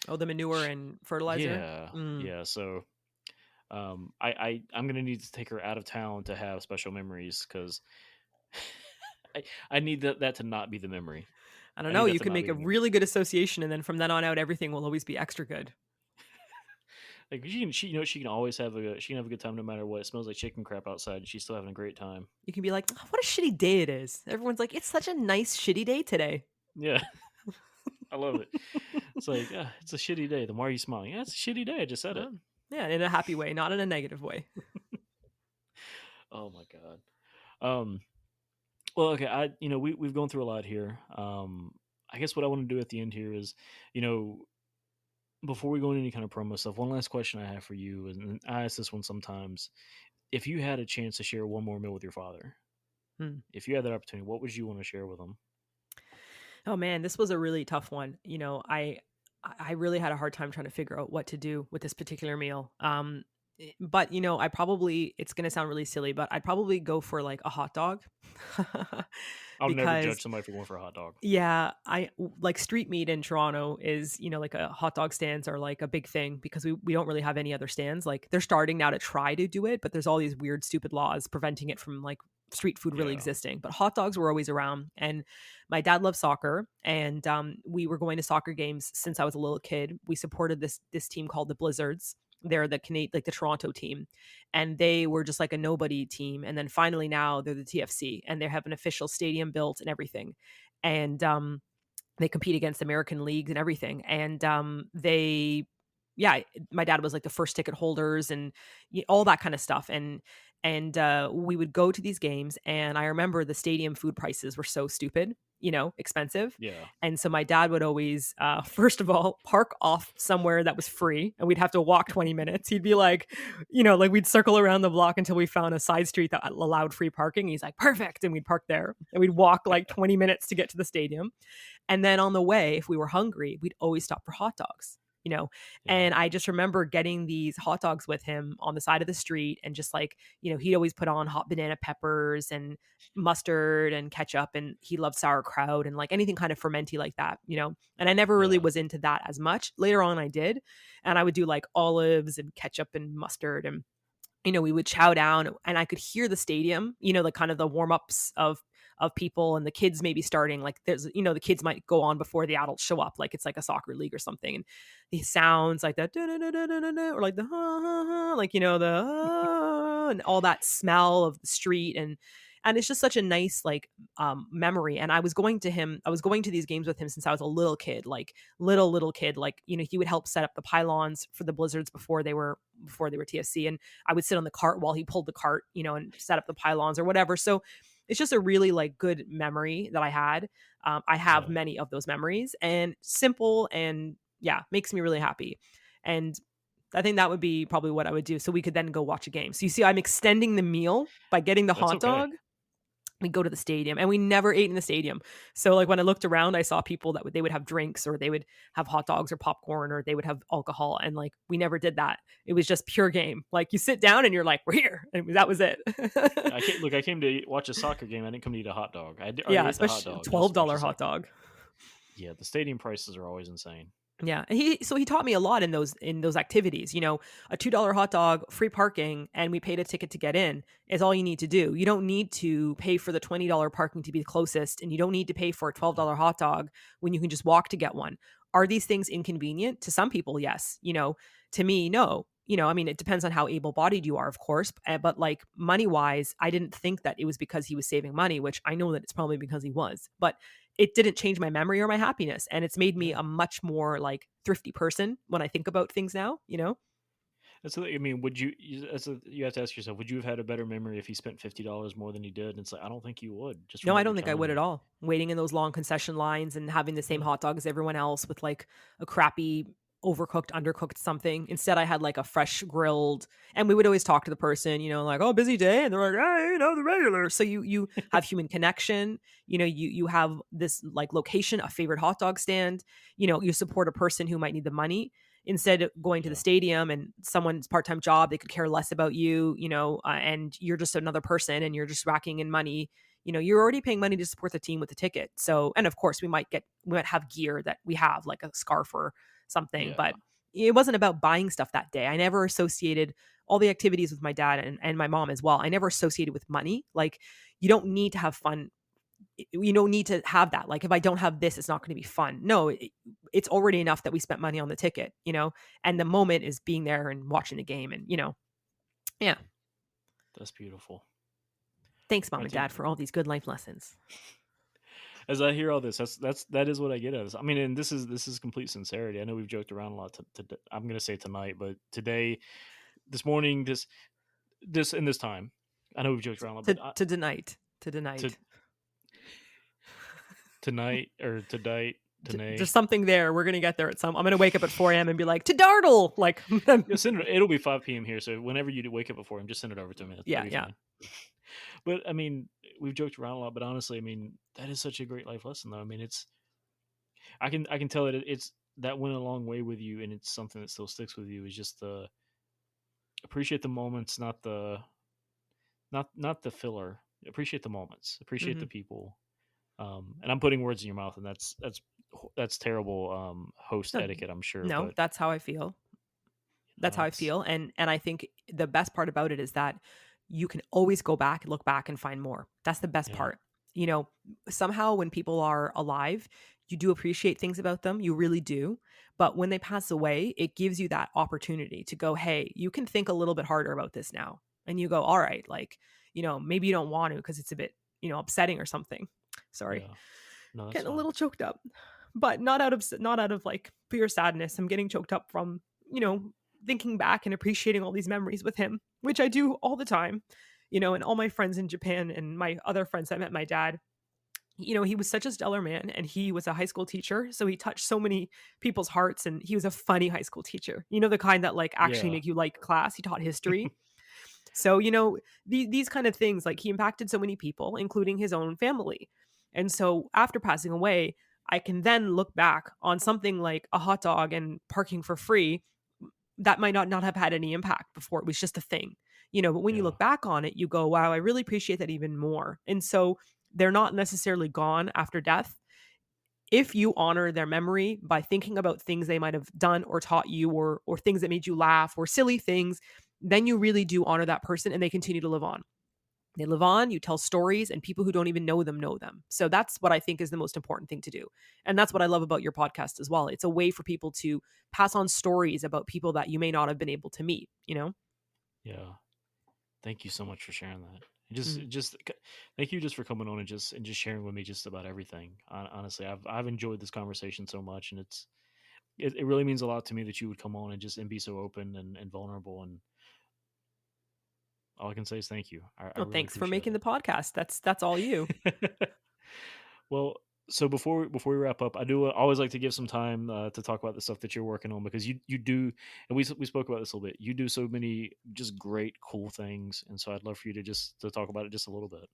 Oh, the manure and fertilizer. yeah, Mm. yeah. So I'm gonna need to take her out of town to have special memories because I need that to not be the memory. I don't I need know. that You to can not make be a the memory. really good association, and then from then on out, everything will always be extra good. Like she can always have a good time no matter what. It smells like chicken crap outside, and she's still having a great time. You can be like, "Oh, what a shitty day it is." Everyone's like, "It's such a nice shitty day today." Yeah, I love it. It's like it's a shitty day. Then why are you smiling? Yeah, it's a shitty day. I just said it. Yeah, in a happy way, not in a negative way. Oh my god. Um. Well, okay. We've gone through a lot here. I guess what I want to do at the end here is, you know, before we go into any kind of promo stuff, one last question I have for you, and I ask this one sometimes. If you had a chance to share one more meal with your father, Hmm. if you had that opportunity, what would you want to share with him? Oh man, this was a really tough one. I really had a hard time trying to figure out what to do with this particular meal. But I probably, it's going to sound really silly, but I'd probably go for like a hot dog. I'll never Because judge somebody for going for a hot dog. yeah, like street meat in Toronto is, like a hot dog stands are like a big thing because we don't really have any other stands. Like they're starting now to try to do it, but there's all these weird, stupid laws preventing it from like street food really Yeah, existing. But hot dogs were always around. And my dad loves soccer, and we were going to soccer games since I was a little kid. We supported this team called the Blizzards. They're the like the Toronto team, and they were just like a nobody team. And then finally now they're the TFC, and they have an official stadium built and everything. And they compete against American leagues and everything. And yeah, my dad was like the first ticket holders and all that kind of stuff. And we would go to these games, and I remember the stadium food prices were so stupid, expensive. yeah, And so my dad would always, first of all, park off somewhere that was free, and we'd have to walk 20 minutes. He'd be like, like we'd circle around the block until we found a side street that allowed free parking. He's like, perfect. And we'd park there, and we'd walk like 20 minutes to get to the stadium. And then on the way, if we were hungry, we'd always stop for hot dogs. yeah, And I just remember getting these hot dogs with him on the side of the street, and just like, he'd always put on hot banana peppers and mustard and ketchup, and he loved sauerkraut and like anything kind of fermenty like that. And I never really yeah, was into that as much. Later on I did, and I would do like olives and ketchup and mustard, and we would chow down, and I could hear the stadium, like kind of the warm-ups of people, and the kids maybe starting, like there's, the kids might go on before the adults show up, like it's like a soccer league or something. And these sounds like that, or like the, like, the, and all that smell of the street. And it's just such a nice like memory. And I was going to these games with him since I was a little kid, like little kid, like, he would help set up the pylons for the Blizzards before they were TFC. And I would sit on the cart while he pulled the cart, and set up the pylons or whatever. So it's just a really like good memory that I had. I have yeah. many of those memories, and simple, and yeah, makes me really happy. And I think that would be probably what I would do. So we could then go watch a game. So you see, I'm extending the meal by getting the That's hot okay. dog, we go to the stadium, and we never ate in the stadium. So like when I looked around, I saw people that they would have drinks, or they would have hot dogs or popcorn, or they would have alcohol. And like, we never did that. It was just pure game. Like you sit down and you're like, we're here. And that was it. I came to watch a soccer game. I didn't come to eat a hot dog. I already Yeah. ate the hot Especially dog just to watch the $12 hot soccer game. dog. Yeah, the stadium prices are always insane. Yeah. And he taught me a lot in those activities. A $2 hot dog, free parking, and we paid a ticket to get in is all you need to do. You don't need to pay for the $20 parking to be the closest, and you don't need to pay for a $12 hot dog when you can just walk to get one. Are these things inconvenient? To some people, yes. To me, no. I mean, it depends on how able-bodied you are, of course, but like money-wise, I didn't think that it was because he was saving money, which I know that it's probably because he was. But it didn't change my memory or my happiness, and it's made me Yeah. a much more like thrifty person when I think about things now. And so, I mean, you have to ask yourself, would you have had a better memory if he spent $50 more than he did? And it's like, I don't think you would, just from No, I what you're don't think I telling would at me. all. Waiting in those long concession lines and having the same Yeah. hot dog as everyone else with like a crappy, overcooked, undercooked something. Instead, I had like a fresh grilled, and we would always talk to the person, like, oh, busy day, and they're like, hey, the regular. So you have human connection. You have this like location, a favorite hot dog stand. You support a person who might need the money. Instead of going to the Yeah. stadium and someone's part-time job, they could care less about you, and you're just another person, and you're just racking in money. You're already paying money to support the team with the ticket. So, and of course we might have gear that we have, like a scarf or something, Yeah. but it wasn't about buying stuff that day. I never associated all the activities with my dad and my mom as well. I never associated with money. Like, you don't need to have fun. You don't need to have that. Like, if I don't have this, it's not going to be fun. No, it's already enough that we spent money on the ticket, and the moment is being there and watching the game. And, yeah. That's beautiful. Thanks, mom and Martina, dad, for all these good life lessons. as I hear all this, that is what I get out of this. I mean, and this is complete sincerity. I know we've joked around a lot. I'm going to say tonight, but today, this morning, this in this time, I know we've joked around a lot, To but to tonight. To to tonight. tonight or tonight, There's tonight. something there. We're gonna get there at some. I'm gonna wake up at 4 a.m. and be like, to Dartle. Like, Yeah, send it. It'll be 5 p.m. here, so whenever you wake up before him, just send it over to me. yeah, That'll be yeah. fine. But I mean, we've joked around a lot, but honestly, I mean, that is such a great life lesson, though. I mean, I can tell that it's that went a long way with you, and it's something that still sticks with you. Is just the appreciate the moments, not the filler. Appreciate the moments. Appreciate hmm the people. And I'm putting words in your mouth, and that's terrible host No, etiquette, I'm sure. no, But that's how I feel. That's how I it's feel. And I think the best part about it is that you can always go back, look back, and find more. That's the best yeah, part. You know, Somehow when people are alive, you do appreciate things about them. You really do. But when they pass away, it gives you that opportunity to go, hey, you can think a little bit harder about this now. And you go, all right, like, maybe you don't want to because it's a bit, upsetting or something. Sorry. yeah. No, that's Getting a fine. little choked up, but not out of like pure sadness. I'm getting choked up from, thinking back and appreciating all these memories with him, which I do all the time. And all my friends in Japan and my other friends that met my dad, he was such a stellar man, and he was a high school teacher. So he touched so many people's hearts, and he was a funny high school teacher, the kind that like actually Yeah, make you like class. He taught history. So, these kind of things, like he impacted so many people, including his own family. And so after passing away, I can then look back on something like a hot dog and parking for free that might not have had any impact before. It was just a thing, but when you yeah, look back on it, you go, wow, I really appreciate that even more. And so they're not necessarily gone after death. If you honor their memory by thinking about things they might have done or taught you, or things that made you laugh, or silly things, then you really do honor that person, and they continue to live on. They live on, you tell stories, and people who don't even know them know them. So that's what I think is the most important thing to do. And that's what I love about your podcast as well. It's a way for people to pass on stories about people that you may not have been able to meet. yeah. Thank you so much for sharing that. And Mm. thank you just for coming on and just sharing with me just about everything. Honestly, I've enjoyed this conversation so much, and it really means a lot to me that you would come on and be so open and vulnerable. And all I can say is thank you. I Well, really thanks for appreciate making the it. podcast. That's all you. Well, so before we wrap up, I do always like to give some time to talk about the stuff that you're working on, because you do, and we spoke about this a little bit. You do so many just great, cool things, and so I'd love for you to talk about it just a little bit.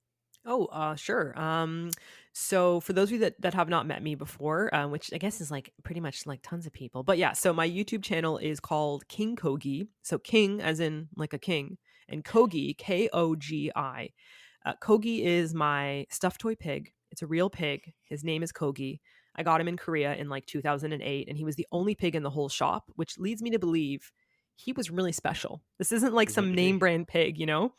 Sure. So for those of you that have not met me before, which I guess is like pretty much like tons of people, but yeah, so my YouTube channel is called King Kogi. So King as in like a king, and Kogi, Kogi. Kogi is my stuffed toy pig. It's a real pig. His name is Kogi. I got him in Korea in like 2008, and he was the only pig in the whole shop, which leads me to believe he was really special. This isn't like He's meant some to name be. brand pig, you know?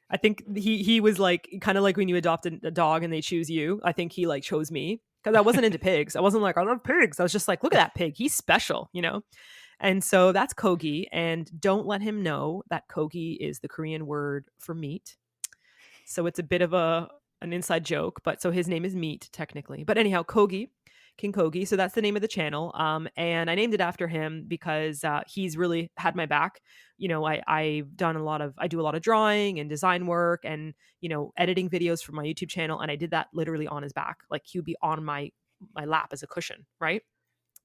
I think he was like kind of like when you adopt a dog and they choose you. I think he like chose me because I wasn't into pigs. I wasn't like I love pigs. I was just like, look at that pig. He's special, you know. And so that's Kogi. And don't let him know that Kogi is the Korean word for meat. So it's a bit of an inside joke, but so his name is Meat technically. But anyhow, Kogi, King Kogi. So that's the name of the channel. And I named it after him because he's really had my back. You know, I do a lot of drawing and design work and editing videos for my YouTube channel, and I did that literally on his back. Like he would be on my lap as a cushion, right?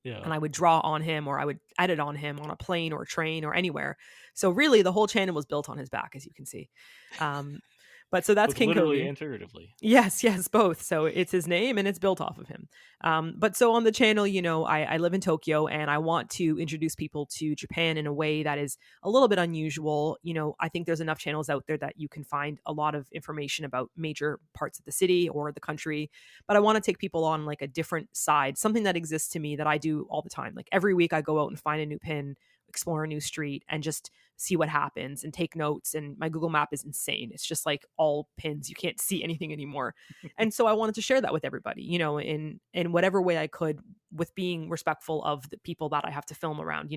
Yeah. And I would draw on him or I would edit on him on a plane or a train or anywhere. So really the whole channel was built on his back, as you can see. Um, but so that's Both King literally Kogi. and figuratively. Yes, yes, both. So it's his name and it's built off of him. But so on the channel, I live in Tokyo and I want to introduce people to Japan in a way that is a little bit unusual. I think there's enough channels out there that you can find a lot of information about major parts of the city or the country. But I want to take people on like a different side, something that exists to me that I do all the time. Like every week I go out and find a new pin, explore a new street, and just see what happens and take notes. And my Google map is insane. It's just like all pins. You can't see anything anymore. And so I wanted to share that with everybody, in whatever way I could, with being respectful of the people that I have to film around.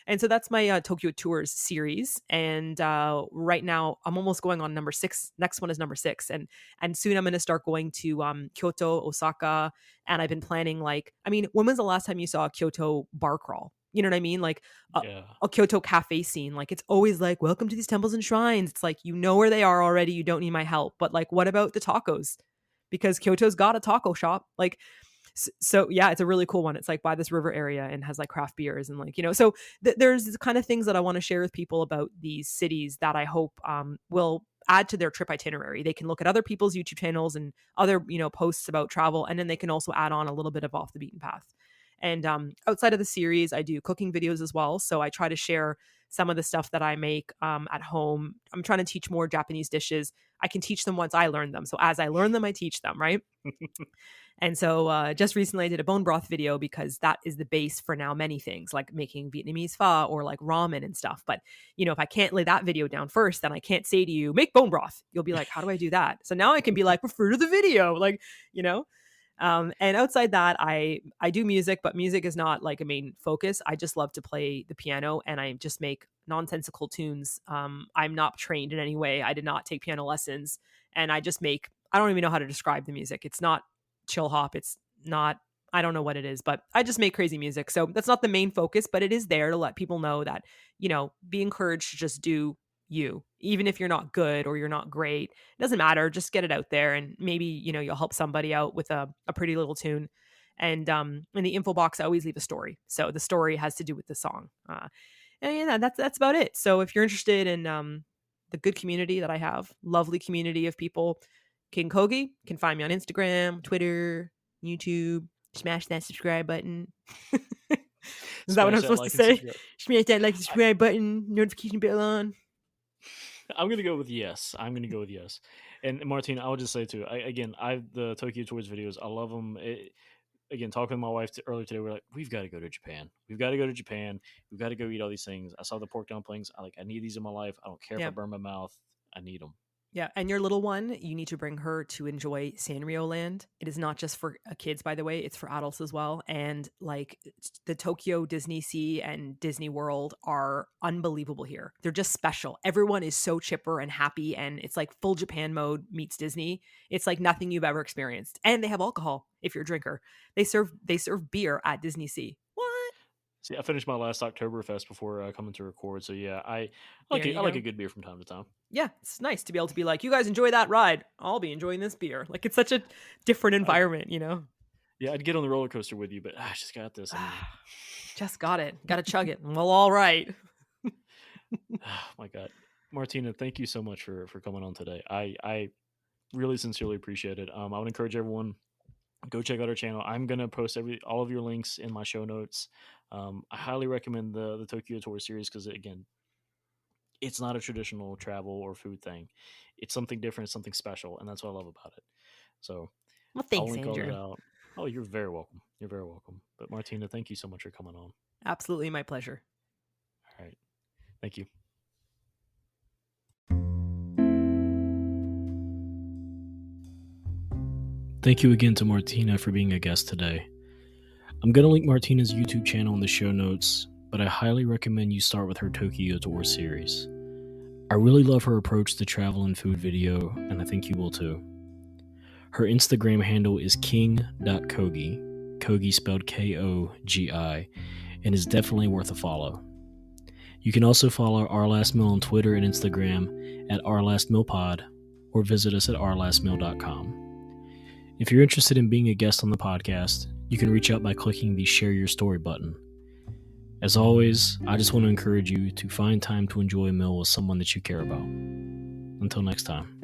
And so that's my Tokyo Tours series. And right now I'm almost going on number 6. Next one is number 6. And soon I'm going to start going to Kyoto, Osaka. And I've been planning when was the last time you saw a Kyoto bar crawl? You know what I mean? Like Yeah. a Kyoto cafe scene. Like it's always like, welcome to these temples and shrines. It's like, you know where they are already. You don't need my help. But like, what about the tacos? Because Kyoto's got a taco shop. Like, so yeah, it's a really cool one. It's like by this river area and has like craft beers and so there's the kind of things that I want to share with people about these cities that I hope will add to their trip itinerary. They can look at other people's YouTube channels and other posts about travel, and then they can also add on a little bit of off the beaten path. And outside of the series, I do cooking videos as well. So I try to share some of the stuff that I make at home. I'm trying to teach more Japanese dishes. I can teach them once I learn them. So as I learn them, I teach them, right? And so just recently I did a bone broth video because that is the base for now many things like making Vietnamese pho or like ramen and stuff. But, if I can't lay that video down first, then I can't say to you, make bone broth. You'll be like, how do I do that? So now I can be like, refer to the video, like, you know? And outside that, I do music, but music is not like a main focus. I just love to play the piano and I just make nonsensical tunes. I'm not trained in any way. I did not take piano lessons, and I just make. I don't even know how to describe the music. It's not chill hop. It's not. I don't know what it is, but I just make crazy music. So that's not the main focus, but it is there to let people know that be encouraged to just do you, even if you're not good or you're not great. It doesn't matter. Just get it out there, and maybe you'll help somebody out with a pretty little tune. And in the info box, I always leave a story, so the story has to do with the song. And yeah, that's about it. So if you're interested in the good community that I have, lovely community of people, King Kogi can find me on Instagram, Twitter, YouTube. Smash that subscribe button. Is that what I'm Smash that supposed to like and say? subscribe. Smash that like subscribe button, notification bell on. I'm gonna go with yes. I'm gonna go with yes. And Martina, I would just say too. The Tokyo Tours videos. I love them. Again, talking to my wife earlier today, we're like, we've got to go to Japan. We've got to go to Japan. We've got to go eat all these things. I saw the pork dumplings. I need these in my life. I don't care if I Yeah. burn my mouth. I need them. Yeah, and your little one, you need to bring her to enjoy Sanrio Land. It is not just for kids, by the way; it's for adults as well. And like the Tokyo Disney Sea and Disney World are unbelievable here. They're just special. Everyone is so chipper and happy, and it's like full Japan mode meets Disney. It's like nothing you've ever experienced. And they have alcohol if you're a drinker. They serve beer at Disney Sea. What? See, I finished my last Oktoberfest before coming to record. So yeah, I There I you like go. a good beer from time to time. Yeah, it's nice to be able to be like, you guys enjoy that ride. I'll be enjoying this beer. Like it's such a different environment. Yeah, I'd get on the roller coaster with you, but I just got this. Just got it. Got to chug it. Well, all right. Oh my God, Martina, thank you so much for coming on today. I really sincerely appreciate it. I would encourage everyone, go check out our channel. I'm gonna post all of your links in my show notes. I highly recommend the Tokyo Tour series because, again, it's not a traditional travel or food thing. It's something different, something special, and that's what I love about it. So Well, I'll thanks, link all that Andrew. out. Oh, you're very welcome. You're very welcome. But Martina, thank you so much for coming on. Absolutely my pleasure. All right. Thank you. Thank you again to Martina for being a guest today. I'm going to link Martina's YouTube channel in the show notes, but I highly recommend you start with her Tokyo Tour series. I really love her approach to travel and food video, and I think you will too. Her Instagram handle is king.kogi, Kogi spelled Kogi, and is definitely worth a follow. You can also follow Our Last Meal on Twitter and Instagram at OurLastMealPod, or visit us at ourlastmeal.com. If you're interested in being a guest on the podcast, you can reach out by clicking the Share Your Story button. As always, I just want to encourage you to find time to enjoy a meal with someone that you care about. Until next time.